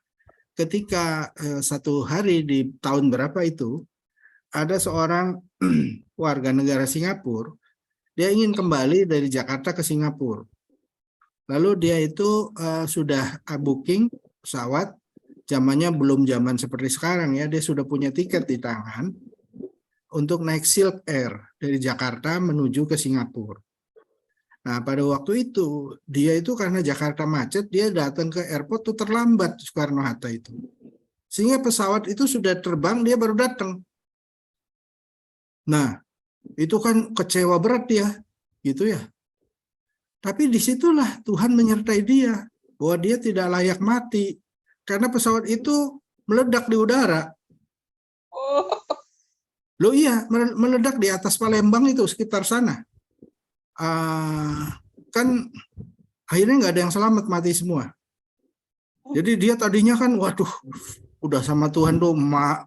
ketika satu hari di tahun berapa itu ada seorang warga negara Singapura, dia ingin kembali dari Jakarta ke Singapura. Lalu dia itu sudah booking pesawat, zamannya belum zaman seperti sekarang ya, dia sudah punya tiket di tangan untuk naik Silk Air dari Jakarta menuju ke Singapura. Nah, pada waktu itu, dia itu karena Jakarta macet, dia datang ke airport tuh terlambat Soekarno-Hatta itu. Sehingga pesawat itu sudah terbang, dia baru datang. Nah, itu kan kecewa berat dia, gitu ya. Tapi disitulah Tuhan menyertai dia, bahwa dia tidak layak mati. Karena pesawat itu meledak di udara. Loh iya, meledak di atas Palembang itu, sekitar sana. Kan akhirnya nggak ada yang selamat, mati semua. Jadi dia tadinya kan waduh udah sama Tuhan tuh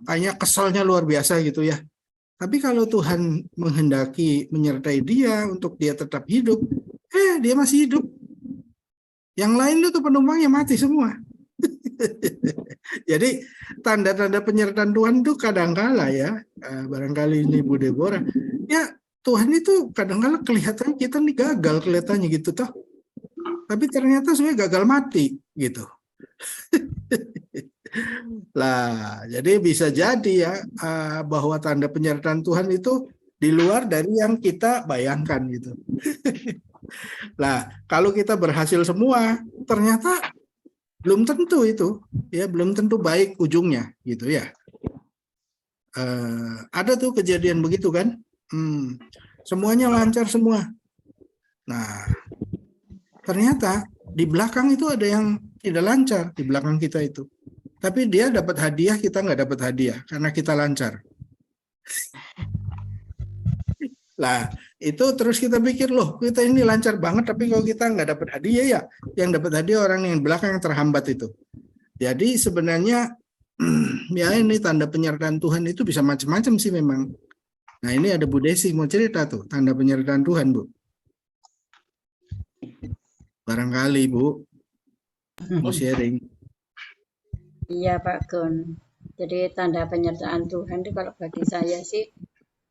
kayaknya keselnya luar biasa gitu ya. Tapi kalau Tuhan menghendaki menyertai dia untuk dia tetap hidup, dia masih hidup. Yang lain itu penumpangnya mati semua. Jadi tanda-tanda penyertaan Tuhan itu kadang-kala ya, barangkali ini Bu Deborah, ya Tuhan itu kadang-kala kelihatan kita nih gagal kelihatannya gitu toh. Tapi ternyata sebenarnya gagal mati gitu. Lah, jadi bisa jadi ya bahwa tanda penyertaan Tuhan itu di luar dari yang kita bayangkan gitu. Lah, kalau kita berhasil semua, ternyata belum tentu itu, ya belum tentu baik ujungnya gitu ya. Ada tuh kejadian begitu kan? Semuanya lancar semua. Nah, ternyata di belakang itu ada yang tidak lancar di belakang kita itu. Tapi dia dapat hadiah, kita nggak dapat hadiah karena kita lancar. Lah, itu terus kita pikir loh, kita ini lancar banget, tapi kalau kita nggak dapat hadiah ya, yang dapat hadiah orang yang belakang yang terhambat itu. Jadi sebenarnya ya ini tanda penyertaan Tuhan itu bisa macam-macam sih memang. Nah ini ada Bu Desi mau cerita tuh tanda penyertaan Tuhan Bu. Barangkali Bu mau sharing. Iya Pak Gun. Jadi tanda penyertaan Tuhan itu kalau bagi saya sih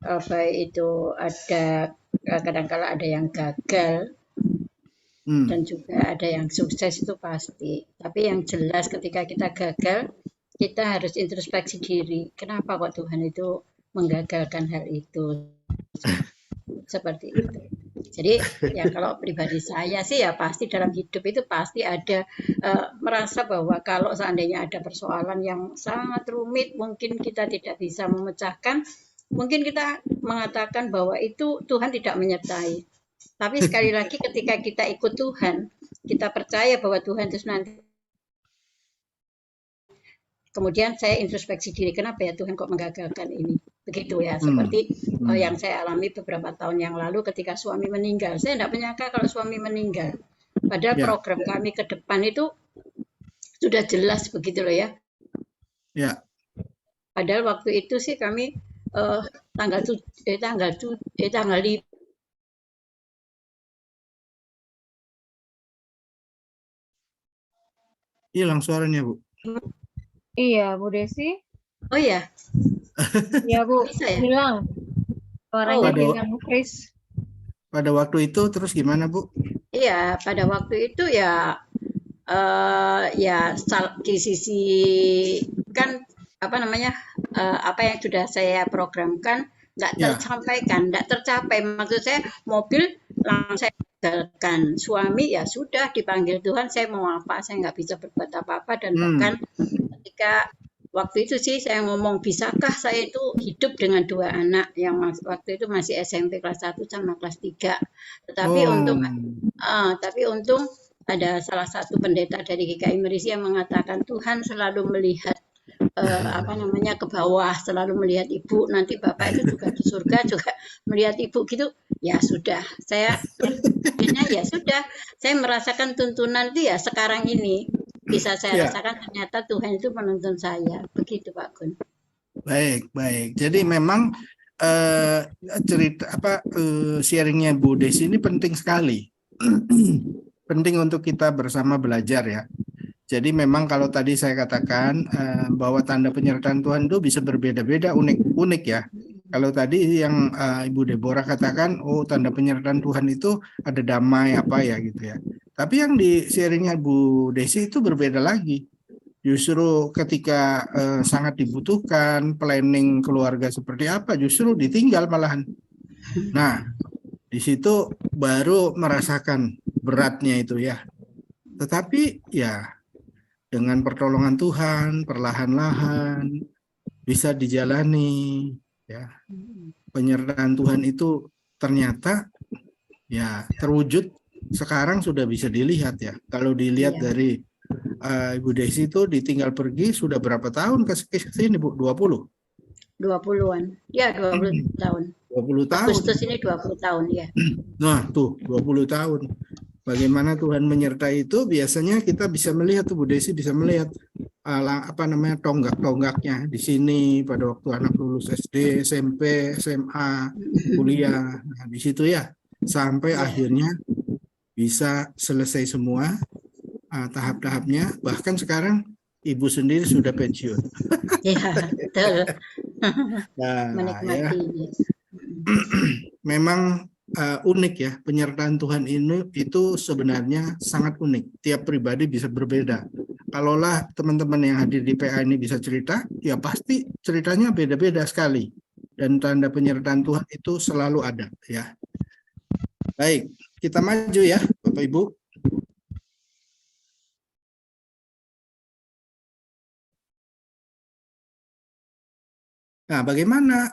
baik itu ada kadang-kala ada yang gagal dan juga ada yang sukses itu pasti. Tapi yang jelas ketika kita gagal kita harus introspeksi diri. Kenapa kok Tuhan itu menggagalkan hal itu seperti itu. Jadi ya kalau pribadi saya sih ya pasti dalam hidup itu pasti ada merasa bahwa kalau seandainya ada persoalan yang sangat rumit mungkin kita tidak bisa memecahkan, mungkin kita mengatakan bahwa itu Tuhan tidak menyertai. Tapi sekali lagi ketika kita ikut Tuhan, kita percaya bahwa Tuhan itu nanti. Kemudian saya introspeksi diri, kenapa ya Tuhan kok menggagalkan ini? Begitu ya, seperti yang saya alami beberapa tahun yang lalu ketika suami meninggal. Saya tidak menyangka kalau suami meninggal. Padahal program kami ke depan itu sudah jelas begitu loh ya. Padahal waktu itu sih kami tanggal 5. Hilang suaranya, Bu. Iya, Bu Desi. Oh ya, Iya, Bu. bisa ya? Hilang. Suaranya Pada hilang, Chris. pada waktu itu terus gimana, Bu? Iya, pada waktu itu ya di sisi kan apa namanya apa yang sudah saya programkan nggak Ya. tersampaikan, nggak tercapai. Maksud saya mobil langsung saya tinggalkan. Suami ya sudah dipanggil Tuhan, saya mau apa? Saya nggak bisa berbuat apa-apa dan bahkan ketika waktu itu sih saya ngomong, bisakah saya itu hidup dengan 2 anak yang waktu itu masih SMP kelas 1 sama kelas 3. Tetapi untung ada salah satu pendeta dari GKI Merisi yang mengatakan Tuhan selalu melihat ke bawah, selalu melihat ibu, nanti bapak itu juga di surga juga melihat ibu gitu. Ya sudah, saya akhirnya ya sudah, saya merasakan tuntunan itu ya sekarang ini bisa saya rasakan ternyata Tuhan itu menuntun saya, begitu Pak Gun. Baik. Jadi memang sharingnya Bu Desi ini penting sekali. Penting untuk kita bersama belajar ya. Jadi memang kalau tadi saya katakan bahwa tanda penyertaan Tuhan itu bisa berbeda-beda, unik ya. Kalau tadi yang Ibu Deborah katakan, tanda penyertaan Tuhan itu ada damai apa ya gitu ya. Tapi yang di sharingnya Bu Desi itu berbeda lagi. Justru ketika sangat dibutuhkan planning keluarga seperti apa, justru ditinggal malahan. Nah, di situ baru merasakan beratnya itu ya. Tetapi ya dengan pertolongan Tuhan, perlahan-lahan bisa dijalani ya. Penyertaan Tuhan itu ternyata ya terwujud sekarang sudah bisa dilihat ya. Kalau dilihat dari Ibu Desi itu ditinggal pergi sudah berapa tahun ke sini, Bu? 20? 20-an. Ya, 20 tahun. 20 tahun. Agustus ini 20 tahun ya. Nah, tuh 20 tahun. Bagaimana Tuhan menyertai itu biasanya kita bisa melihat tuh Bu Desi bisa melihat tonggak-tonggaknya di sini pada waktu anak lulus SD, SMP, SMA, kuliah. Nah, di situ ya sampai akhirnya bisa selesai semua tahap-tahapnya. Bahkan sekarang Ibu sendiri sudah pensiun. Iya, betul. Nah, menikmati. Ya. Memang unik ya, penyertaan Tuhan ini itu sebenarnya sangat unik. Tiap pribadi bisa berbeda. Kalaulah teman-teman yang hadir di PA ini bisa cerita, ya pasti ceritanya beda-beda sekali. Dan tanda penyertaan Tuhan itu selalu ada ya. Baik, kita maju ya Bapak Ibu. Nah, bagaimana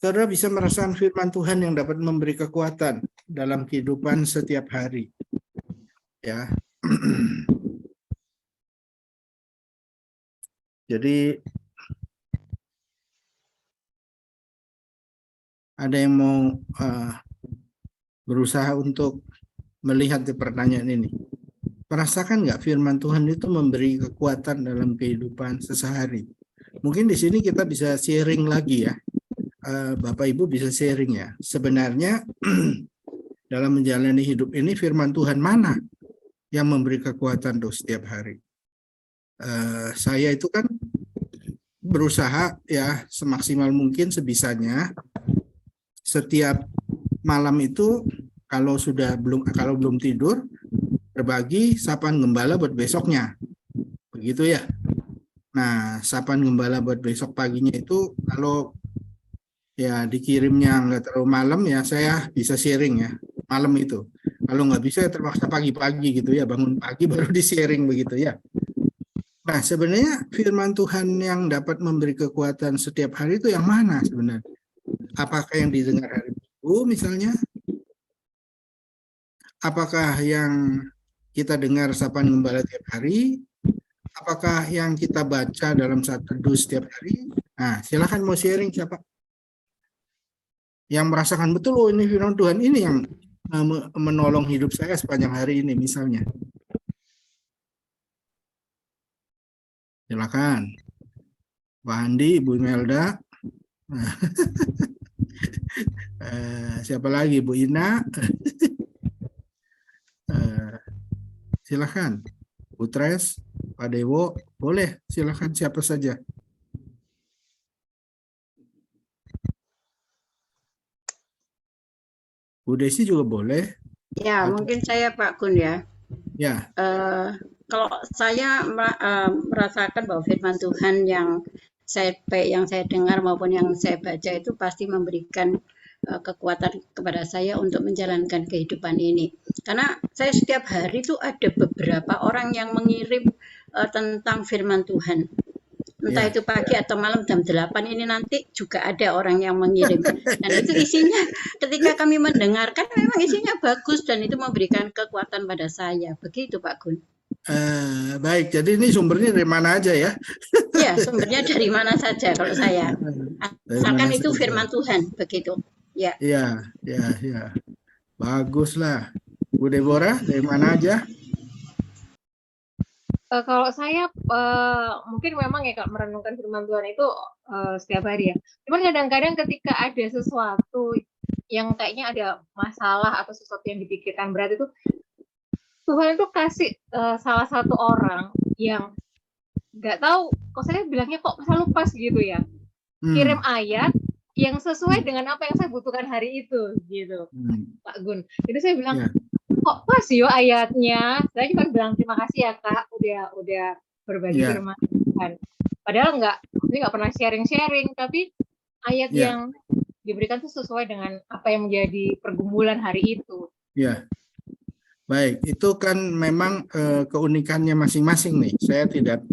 saudara bisa merasakan firman Tuhan yang dapat memberi kekuatan dalam kehidupan setiap hari. Ya. Jadi ada yang mau berusaha untuk melihat di pertanyaan ini. Merasakan nggak firman Tuhan itu memberi kekuatan dalam kehidupan sehari-hari? Mungkin di sini kita bisa sharing lagi ya. Bapak Ibu bisa sharing ya. Sebenarnya dalam menjalani hidup ini firman Tuhan mana yang memberi kekuatan tuh setiap hari? Saya itu kan berusaha ya semaksimal mungkin sebisanya setiap malam itu kalau belum tidur berbagi sapaan gembala buat besoknya. Begitu ya. Nah, sapaan gembala buat besok paginya itu kalau ya dikirimnya nggak terlalu malam ya saya bisa sharing ya malam itu. Kalau nggak bisa ya terpaksa pagi-pagi gitu ya, bangun pagi baru di-sharing begitu ya. Nah, sebenarnya firman Tuhan yang dapat memberi kekuatan setiap hari itu yang mana sebenarnya? Apakah yang didengar hari Minggu misalnya? Apakah yang kita dengar sapaan gembala tiap hari? Apakah yang kita baca dalam satu teduh setiap hari? Nah, silakan mau sharing siapa? Yang merasakan betul ini firman Tuhan ini yang menolong hidup saya sepanjang hari ini misalnya. Silakan. Pak Andi, Ibu Imelda. Siapa lagi? Bu Ina. Silakan. Bu Tres, Pak Dewo, boleh. Silakan siapa saja. Bu Desi juga boleh. Ya, mungkin saya Pak Gun ya. Ya. Kalau saya merasakan bahwa firman Tuhan yang baik yang saya dengar maupun yang saya baca itu pasti memberikan kekuatan kepada saya untuk menjalankan kehidupan ini. Karena saya setiap hari itu ada beberapa orang yang mengirim tentang firman Tuhan. Entah itu pagi atau malam jam 8 ini nanti juga ada orang yang mengirim. Dan itu isinya ketika kami mendengarkan memang isinya bagus dan itu memberikan kekuatan pada saya. Begitu Pak Gun. Baik, jadi ini sumbernya dari mana aja ya? Ya, sumbernya dari mana saja kalau saya. Asalkan itu firman Tuhan, begitu. Ya. Ya. Baguslah. Bu Deborah, dari mana aja? Kalau saya mungkin memang ya kalau merenungkan firman Tuhan itu setiap hari ya. Cuman kadang-kadang ketika ada sesuatu yang kayaknya ada masalah atau sesuatu yang dipikirkan berat itu Tuhan itu kasih salah satu orang yang nggak tahu, kok saya bilangnya kok selalu pas gitu ya. Kirim ayat yang sesuai dengan apa yang saya butuhkan hari itu gitu, Pak Gun. Jadi saya bilang kok pas yo ayatnya. Saya cuma bilang terima kasih ya Kak udah berbagi firman Tuhan. Padahal nggak pernah sharing, tapi ayat yang diberikan itu sesuai dengan apa yang menjadi pergumulan hari itu. Ya. Baik, itu kan memang keunikannya masing-masing nih. Saya tidak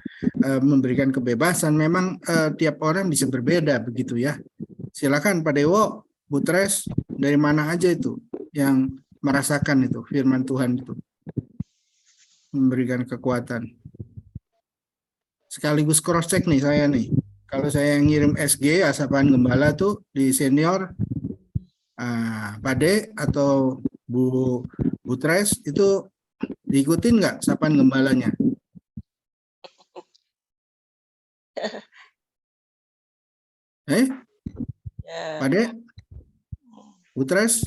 memberikan kebebasan, memang tiap orang bisa berbeda begitu ya. Silakan Pak Dewo, Bu Tres, dari mana aja itu yang merasakan itu firman Tuhan itu memberikan kekuatan. Sekaligus cross check nih saya nih. Kalau saya ngirim SG Sapaan Gembala tuh di senior Pak De atau Bu Tres itu diikutin nggak Sapaan Gembalanya? Pak De? Bu Tres?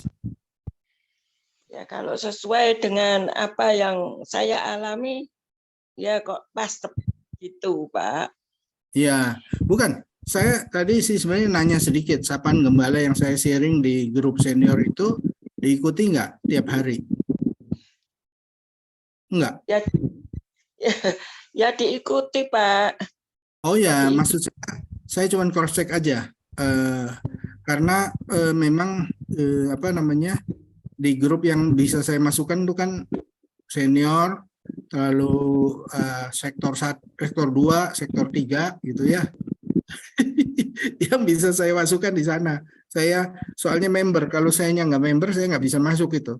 Ya kalau sesuai dengan apa yang saya alami, ya kok pas gitu Pak. Iya, bukan. Saya tadi sih sebenarnya nanya sedikit, Sapaan Gembala yang saya sharing di grup senior itu diikuti nggak tiap hari? Enggak? Ya diikuti Pak. Oh ya, maksud saya cuma cross check aja. Karena memang di grup yang bisa saya masukkan itu kan senior, lalu sektor 2, sektor 3 gitu ya. Yang bisa saya masukkan di sana. Saya soalnya member, kalau saya nggak member saya nggak bisa masuk itu.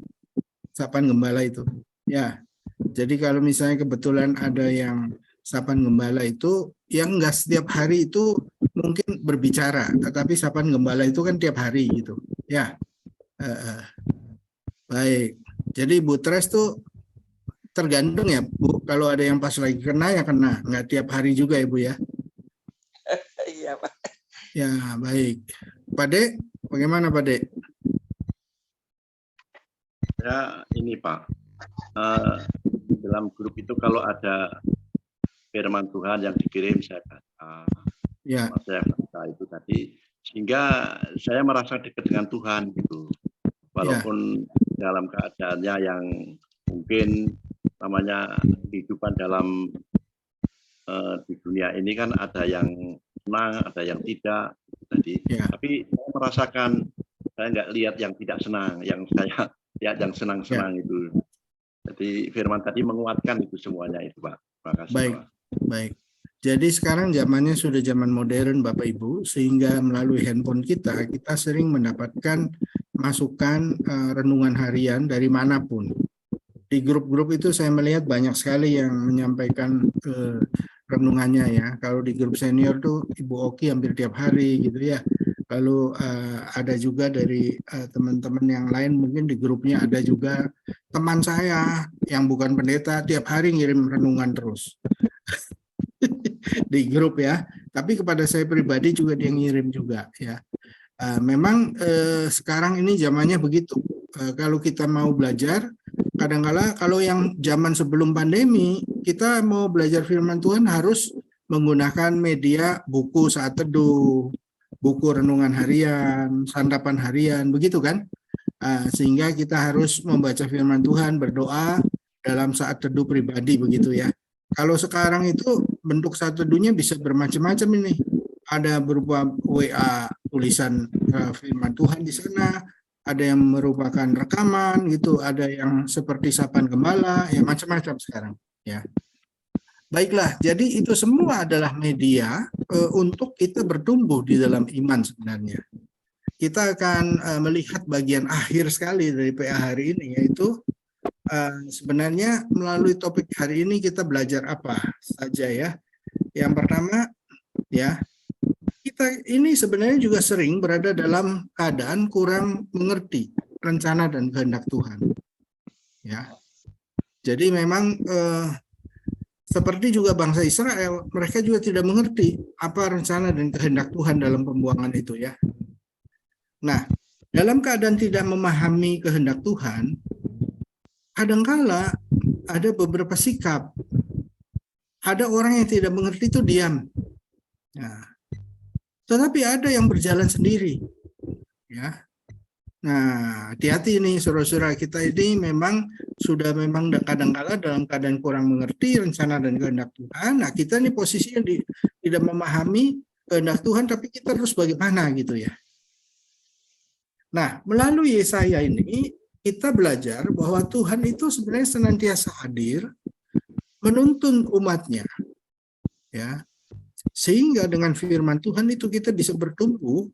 Sapaan Gembala itu. Ya. Jadi kalau misalnya kebetulan ada yang Sapaan Gembala itu yang nggak setiap hari itu mungkin berbicara, tetapi Sapaan Gembala itu kan tiap hari gitu. Ya. Baik, jadi Bu Tres tuh tergantung ya Bu, kalau ada yang pas lagi kena ya kena, nggak tiap hari juga ya Bu ya? Iya Pak. Ya baik, Pak De, bagaimana Pak De? Ya ini Pak, dalam grup itu kalau ada firman Tuhan yang dikirim saya baca, saya baca itu tadi, sehingga saya merasa dekat dengan Tuhan gitu. Walaupun dalam keadaannya yang mungkin namanya kehidupan dalam di dunia ini kan ada yang senang, ada yang tidak. Tapi saya merasakan, saya nggak lihat yang tidak senang, yang saya lihat yang senang-senang itu. Jadi firman tadi menguatkan itu semuanya itu Pak. Terima kasih Pak. Baik. Jadi sekarang zamannya sudah zaman modern Bapak Ibu, sehingga melalui handphone kita sering mendapatkan masukan renungan harian dari manapun. Di grup-grup itu saya melihat banyak sekali yang menyampaikan renungannya ya. Kalau di grup senior tuh Ibu Oki hampir tiap hari gitu ya. Lalu ada juga dari teman-teman yang lain, mungkin di grupnya ada juga teman saya yang bukan pendeta tiap hari ngirim renungan terus. Di grup ya. Tapi kepada saya pribadi juga dia ngirim juga ya. Memang sekarang ini zamannya begitu. Kalau kita mau belajar, kadang-kala kalau yang zaman sebelum pandemi, kita mau belajar firman Tuhan harus menggunakan media buku saat teduh, buku renungan harian, santapan harian, begitu kan? Sehingga kita harus membaca firman Tuhan, berdoa dalam saat teduh pribadi, begitu ya. Kalau sekarang itu bentuk saat teduhnya bisa bermacam-macam ini. Ada berupa WA tulisan firman Tuhan di sana, ada yang merupakan rekaman gitu, ada yang seperti sapaan gembala, ya macam-macam sekarang ya. Baiklah, jadi itu semua adalah media untuk kita bertumbuh di dalam iman sebenarnya. Kita akan melihat bagian akhir sekali dari PA hari ini, yaitu sebenarnya melalui topik hari ini kita belajar apa saja ya. Yang pertama ya, kita ini sebenarnya juga sering berada dalam keadaan kurang mengerti rencana dan kehendak Tuhan. Ya. Jadi memang seperti juga bangsa Israel, mereka juga tidak mengerti apa rencana dan kehendak Tuhan dalam pembuangan itu ya. Nah, dalam keadaan tidak memahami kehendak Tuhan, kadangkala ada beberapa sikap. Ada orang yang tidak mengerti itu diam. Nah, tetapi ada yang berjalan sendiri. Ya. Nah, hati-hati nih saudara-saudara, kita ini memang sudah memang kadang-kala dalam keadaan kurang mengerti rencana dan kehendak Tuhan. Nah, kita nih posisinya tidak memahami kehendak Tuhan, tapi kita terus bagaimana gitu ya. Nah, melalui Yesaya ini kita belajar bahwa Tuhan itu sebenarnya senantiasa hadir menuntun umatnya, ya, sehingga dengan firman Tuhan itu kita bisa bertumbuh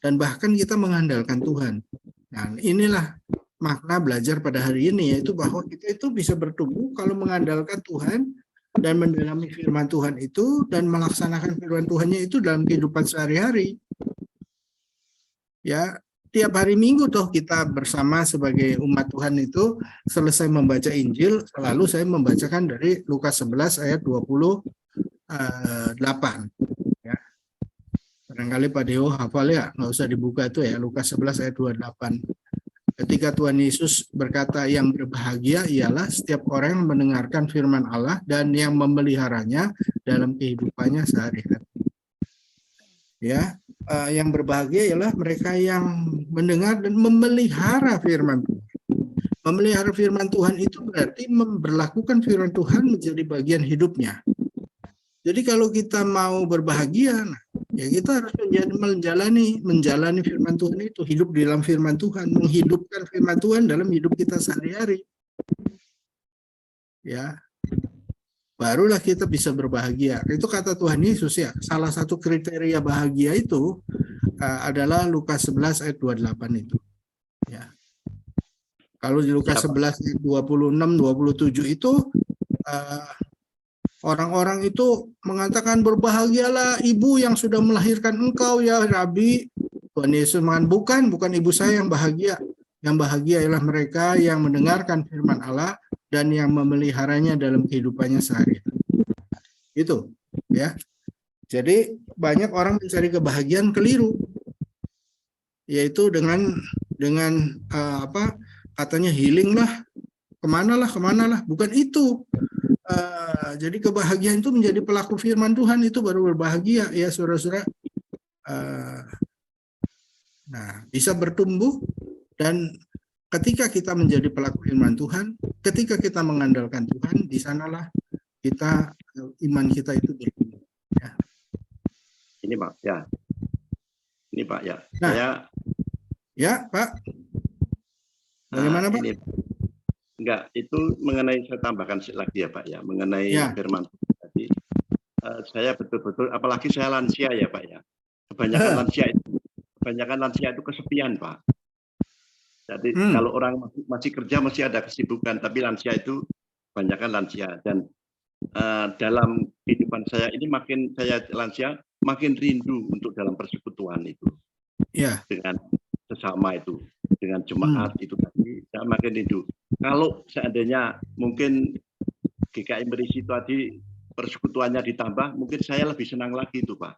dan bahkan kita mengandalkan Tuhan. Nah, inilah makna belajar pada hari ini, yaitu bahwa kita itu bisa bertumbuh kalau mengandalkan Tuhan dan mendalami firman Tuhan itu dan melaksanakan firman Tuhannya itu dalam kehidupan sehari-hari. Ya. Tiap hari Minggu toh kita bersama sebagai umat Tuhan itu selesai membaca Injil, selalu saya membacakan dari Lukas 11 ayat 28. Ya. Barangkali Pak Deo hafal ya, nggak usah dibuka itu ya, Lukas 11 ayat 28. Ketika Tuhan Yesus berkata, yang berbahagia ialah setiap orang yang mendengarkan firman Allah dan yang memeliharanya dalam kehidupannya sehari-hari. Ya. Yang berbahagia ialah mereka yang mendengar dan memelihara firman Tuhan. Memelihara firman Tuhan itu berarti memberlakukan firman Tuhan menjadi bagian hidupnya. Jadi kalau kita mau berbahagia, ya kita harus menjalani firman Tuhan itu, hidup di dalam firman Tuhan, menghidupkan firman Tuhan dalam hidup kita sehari-hari. Ya. Barulah kita bisa berbahagia. Itu kata Tuhan Yesus ya. Salah satu kriteria bahagia itu adalah Lukas 11 ayat 28 itu. Ya. Kalau di Lukas 11 ayat 26, 27 itu orang-orang itu mengatakan, berbahagialah ibu yang sudah melahirkan engkau ya Rabi. Tuhan Yesus mengatakan, bukan ibu saya yang bahagia. Yang bahagia ialah mereka yang mendengarkan firman Allah dan yang memeliharanya dalam kehidupannya sehari-hari. Itu, ya. Jadi banyak orang mencari kebahagiaan keliru, yaitu dengan katanya healing lah, kemana lah, bukan itu. Jadi kebahagiaan itu menjadi pelaku firman Tuhan itu baru berbahagia, ya saudara-saudara. Nah, bisa bertumbuh. Dan ketika kita menjadi pelaku firman Tuhan, ketika kita mengandalkan Tuhan, di sanalah iman kita itu bertumbuh. Ya. Ini Pak, ya. Ini Pak, ya. Nah, saya, ya Pak. Bagaimana Pak? Ini, enggak, itu mengenai, saya tambahkan lagi ya Pak, ya. Mengenai firman Tuhan tadi. Saya betul-betul, apalagi saya lansia ya Pak, ya. Kebanyakan lansia itu kesepian Pak. Jadi kalau orang masih kerja masih ada kesibukan, tapi lansia itu kebanyakan lansia. Dan dalam kehidupan saya ini makin saya lansia, makin rindu untuk dalam persekutuan itu. Yeah. Dengan sesama itu, dengan jemaat itu tadi, saya makin rindu. Kalau seandainya mungkin GKI Merisi tadi persekutuannya ditambah, mungkin saya lebih senang lagi itu, Pak.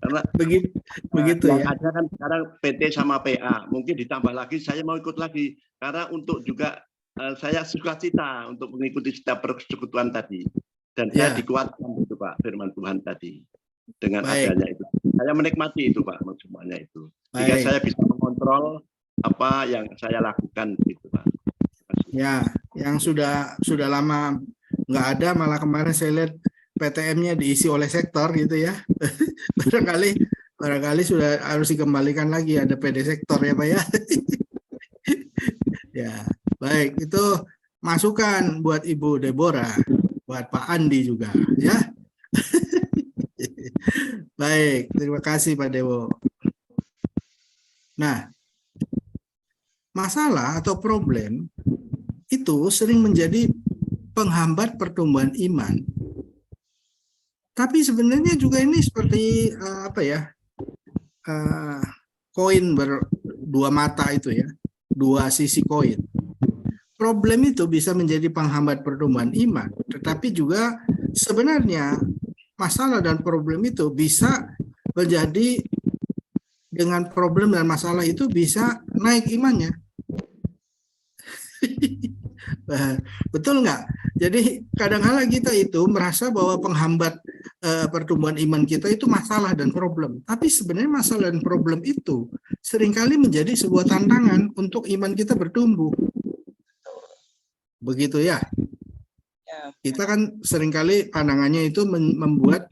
Karena begitu yang ya. ada kan sekarang PT sama PA, mungkin ditambah lagi saya mau ikut lagi karena untuk juga saya sukacita untuk mengikuti setiap persekutuan tadi dan saya dikuatkan itu Pak firman Tuhan tadi dengan adanya itu. Saya menikmati itu Pak semuanya itu. Sehingga saya bisa mengontrol apa yang saya lakukan gitu Pak. Ya, yang sudah lama nggak ada, malah kemarin saya lihat PTM-nya diisi oleh sektor gitu ya. barangkali sudah harus dikembalikan lagi, ada PD sektor ya Pak ya. Ya, baik, itu masukan buat Ibu Deborah, buat Pak Andi juga ya. Baik, terima kasih Pak Dewo. Nah, masalah atau problem itu sering menjadi penghambat pertumbuhan iman. Tapi sebenarnya juga ini seperti koin berdua mata itu ya, dua sisi koin. Problem itu bisa menjadi penghambat pertumbuhan iman, tetapi juga sebenarnya masalah dan problem itu bisa menjadi, dengan problem dan masalah itu bisa naik imannya. Betul nggak? Jadi kadang-kadang kita itu merasa bahwa penghambat pertumbuhan iman kita itu masalah dan problem. Tapi sebenarnya masalah dan problem itu seringkali menjadi sebuah tantangan untuk iman kita bertumbuh. Begitu ya? Kita kan seringkali pandangannya itu membuat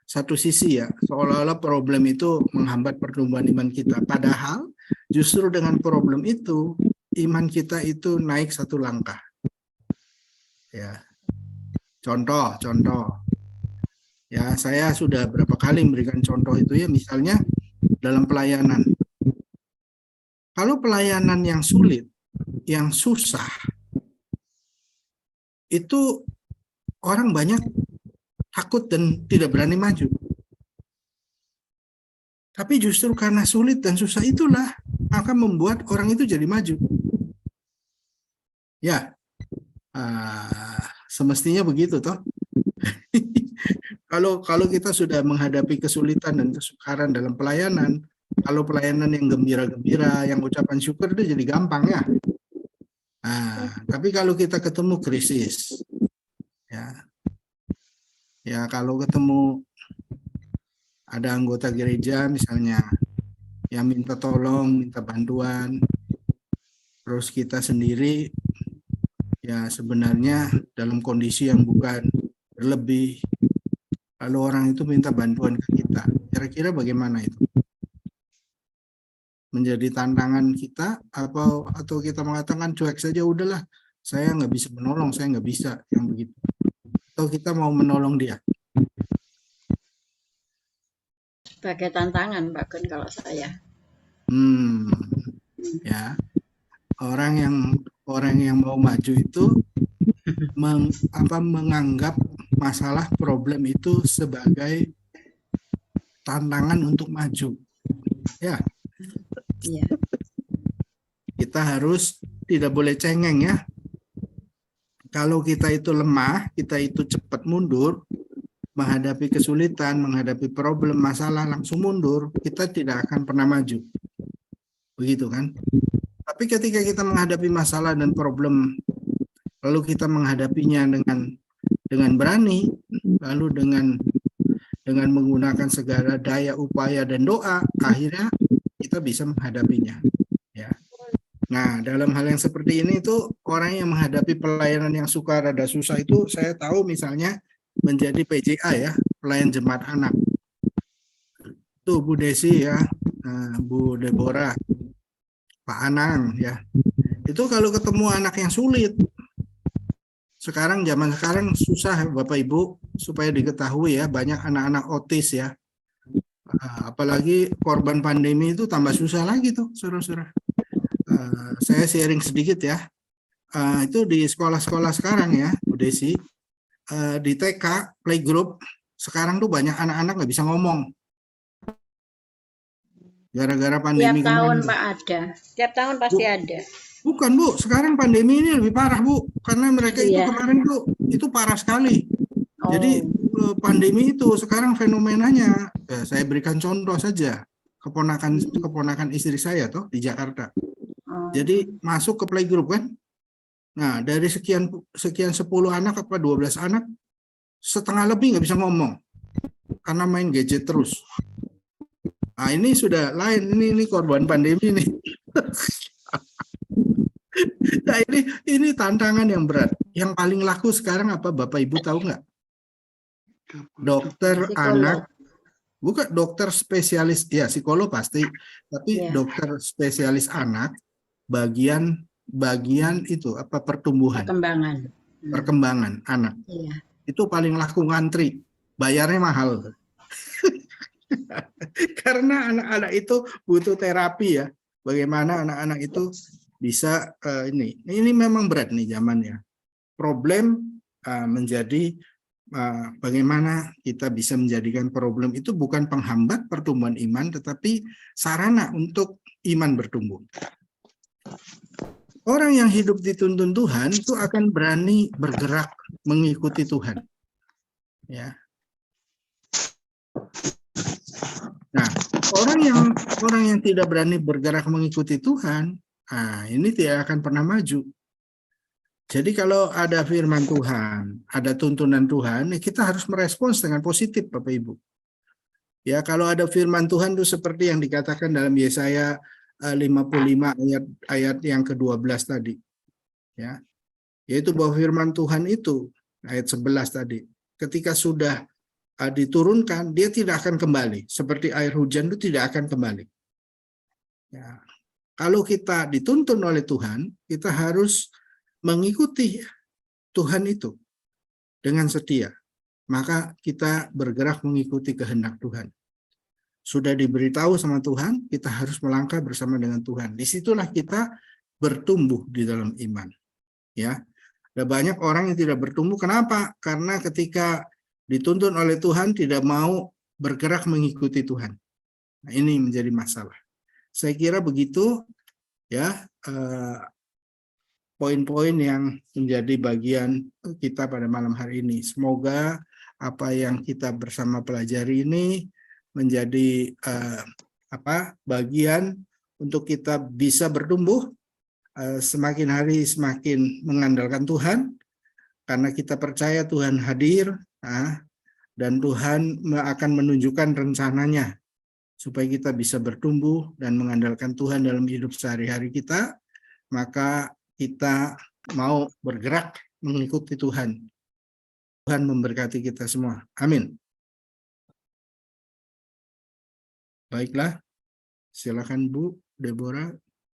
satu sisi ya, seolah-olah problem itu menghambat pertumbuhan iman kita. Padahal justru dengan problem itu iman kita itu naik satu langkah. Ya, contoh. Ya, saya sudah berapa kali memberikan contoh itu ya, misalnya dalam pelayanan. Kalau pelayanan yang sulit, yang susah, itu orang banyak takut dan tidak berani maju. Tapi justru karena sulit dan susah itulah akan membuat orang itu jadi maju. Ya, semestinya begitu toh. Kalau kita sudah menghadapi kesulitan dan kesukaran dalam pelayanan, kalau pelayanan yang gembira-gembira, yang ucapan syukur itu jadi gampang ya. Tapi kalau kita ketemu krisis, ya kalau ketemu ada anggota gereja misalnya yang minta tolong, minta bantuan, terus kita sendiri ya sebenarnya dalam kondisi yang bukan berlebih, lalu orang itu minta bantuan ke kita, kira-kira bagaimana itu? Menjadi tantangan kita atau kita mengatakan cuek saja, udahlah saya nggak bisa menolong, saya nggak bisa, yang begitu, atau kita mau menolong dia? Sebagai tantangan Pak Gun kalau saya. Ya, orang yang mau maju itu menganggap masalah problem itu sebagai tantangan untuk maju. Ya. Iya. Kita harus tidak boleh cengeng ya. Kalau kita itu lemah, kita itu cepat mundur, menghadapi kesulitan, menghadapi problem, masalah langsung mundur, kita tidak akan pernah maju. Begitu kan? Tapi ketika kita menghadapi masalah dan problem, lalu kita menghadapinya dengan berani, lalu dengan menggunakan segala daya, upaya dan doa, akhirnya kita bisa menghadapinya. Ya. Nah, dalam hal yang seperti ini itu orang yang menghadapi pelayanan yang suka rada susah itu, saya tahu misalnya menjadi PJA ya, pelayan jemaat anak. Itu Bu Desi ya, Bu Deborah, Pak Anang ya. Itu kalau ketemu anak yang sulit, zaman sekarang susah Bapak Ibu, supaya diketahui ya, banyak anak-anak otis ya. Apalagi korban pandemi itu tambah susah lagi tuh, saudara-saudara. Saya sharing sedikit ya. Itu di sekolah-sekolah sekarang ya, Bu Desi, di TK, playgroup, sekarang tuh banyak anak-anak nggak bisa ngomong. Gara-gara pandemi Tiap tahun kemarin. Pak ada. Tiap tahun pasti ada. Bukan Bu, sekarang pandemi ini lebih parah Bu, karena mereka itu Iya. kemarin Bu, itu parah sekali. Jadi Oh. pandemi itu sekarang fenomenanya, saya berikan contoh saja, keponakan istri saya tuh di Jakarta. Oh. Jadi masuk ke playgroup kan, nah dari sekian 10 anak apa 12 anak, setengah lebih nggak bisa ngomong karena main gadget terus. Nah ini sudah lain, ini korban pandemi nih. Nah ini tantangan yang berat. Yang paling laku sekarang apa Bapak Ibu tahu nggak? Dokter Psikolog. anak, bukan dokter spesialis, ya psikolog pasti, tapi Iya. dokter spesialis anak bagian itu apa pertumbuhan, Perkembangan. perkembangan anak. Iya. Itu paling laku ngantri, bayarnya mahal. Karena anak-anak itu butuh terapi ya. Bagaimana anak-anak itu bisa ini memang berat nih zamannya. Problem menjadi bagaimana kita bisa menjadikan problem itu bukan penghambat pertumbuhan iman, tetapi sarana untuk iman bertumbuh. Orang yang hidup dituntun Tuhan itu akan berani bergerak mengikuti Tuhan. Ya. Nah, orang yang tidak berani bergerak mengikuti Tuhan, ini tidak akan pernah maju. Jadi kalau ada firman Tuhan, ada tuntunan Tuhan, kita harus merespons dengan positif, Bapak Ibu. Ya, kalau ada firman Tuhan itu seperti yang dikatakan dalam Yesaya 55 ayat yang ke-12 tadi. Ya. Yaitu bahwa firman Tuhan itu ayat 11 tadi, ketika sudah diturunkan, dia tidak akan kembali. Seperti air hujan itu tidak akan kembali. Ya. Kalau kita dituntun oleh Tuhan, kita harus mengikuti Tuhan itu dengan setia. Maka kita bergerak mengikuti kehendak Tuhan. Sudah diberitahu sama Tuhan, kita harus melangkah bersama dengan Tuhan. Disitulah kita bertumbuh di dalam iman. Ya, ada banyak orang yang tidak bertumbuh. Kenapa? Karena ketika dituntun oleh Tuhan tidak mau bergerak mengikuti Tuhan. Nah, ini menjadi masalah. Saya kira begitu ya poin-poin yang menjadi bagian kita pada malam hari ini. Semoga apa yang kita bersama pelajari ini menjadi bagian untuk kita bisa bertumbuh semakin hari semakin mengandalkan Tuhan, karena kita percaya Tuhan hadir dan Tuhan akan menunjukkan rencananya supaya kita bisa bertumbuh dan mengandalkan Tuhan dalam hidup sehari-hari kita. Maka kita mau bergerak mengikuti Tuhan. Tuhan memberkati kita semua. Amin. Baiklah, silakan Bu Deborah.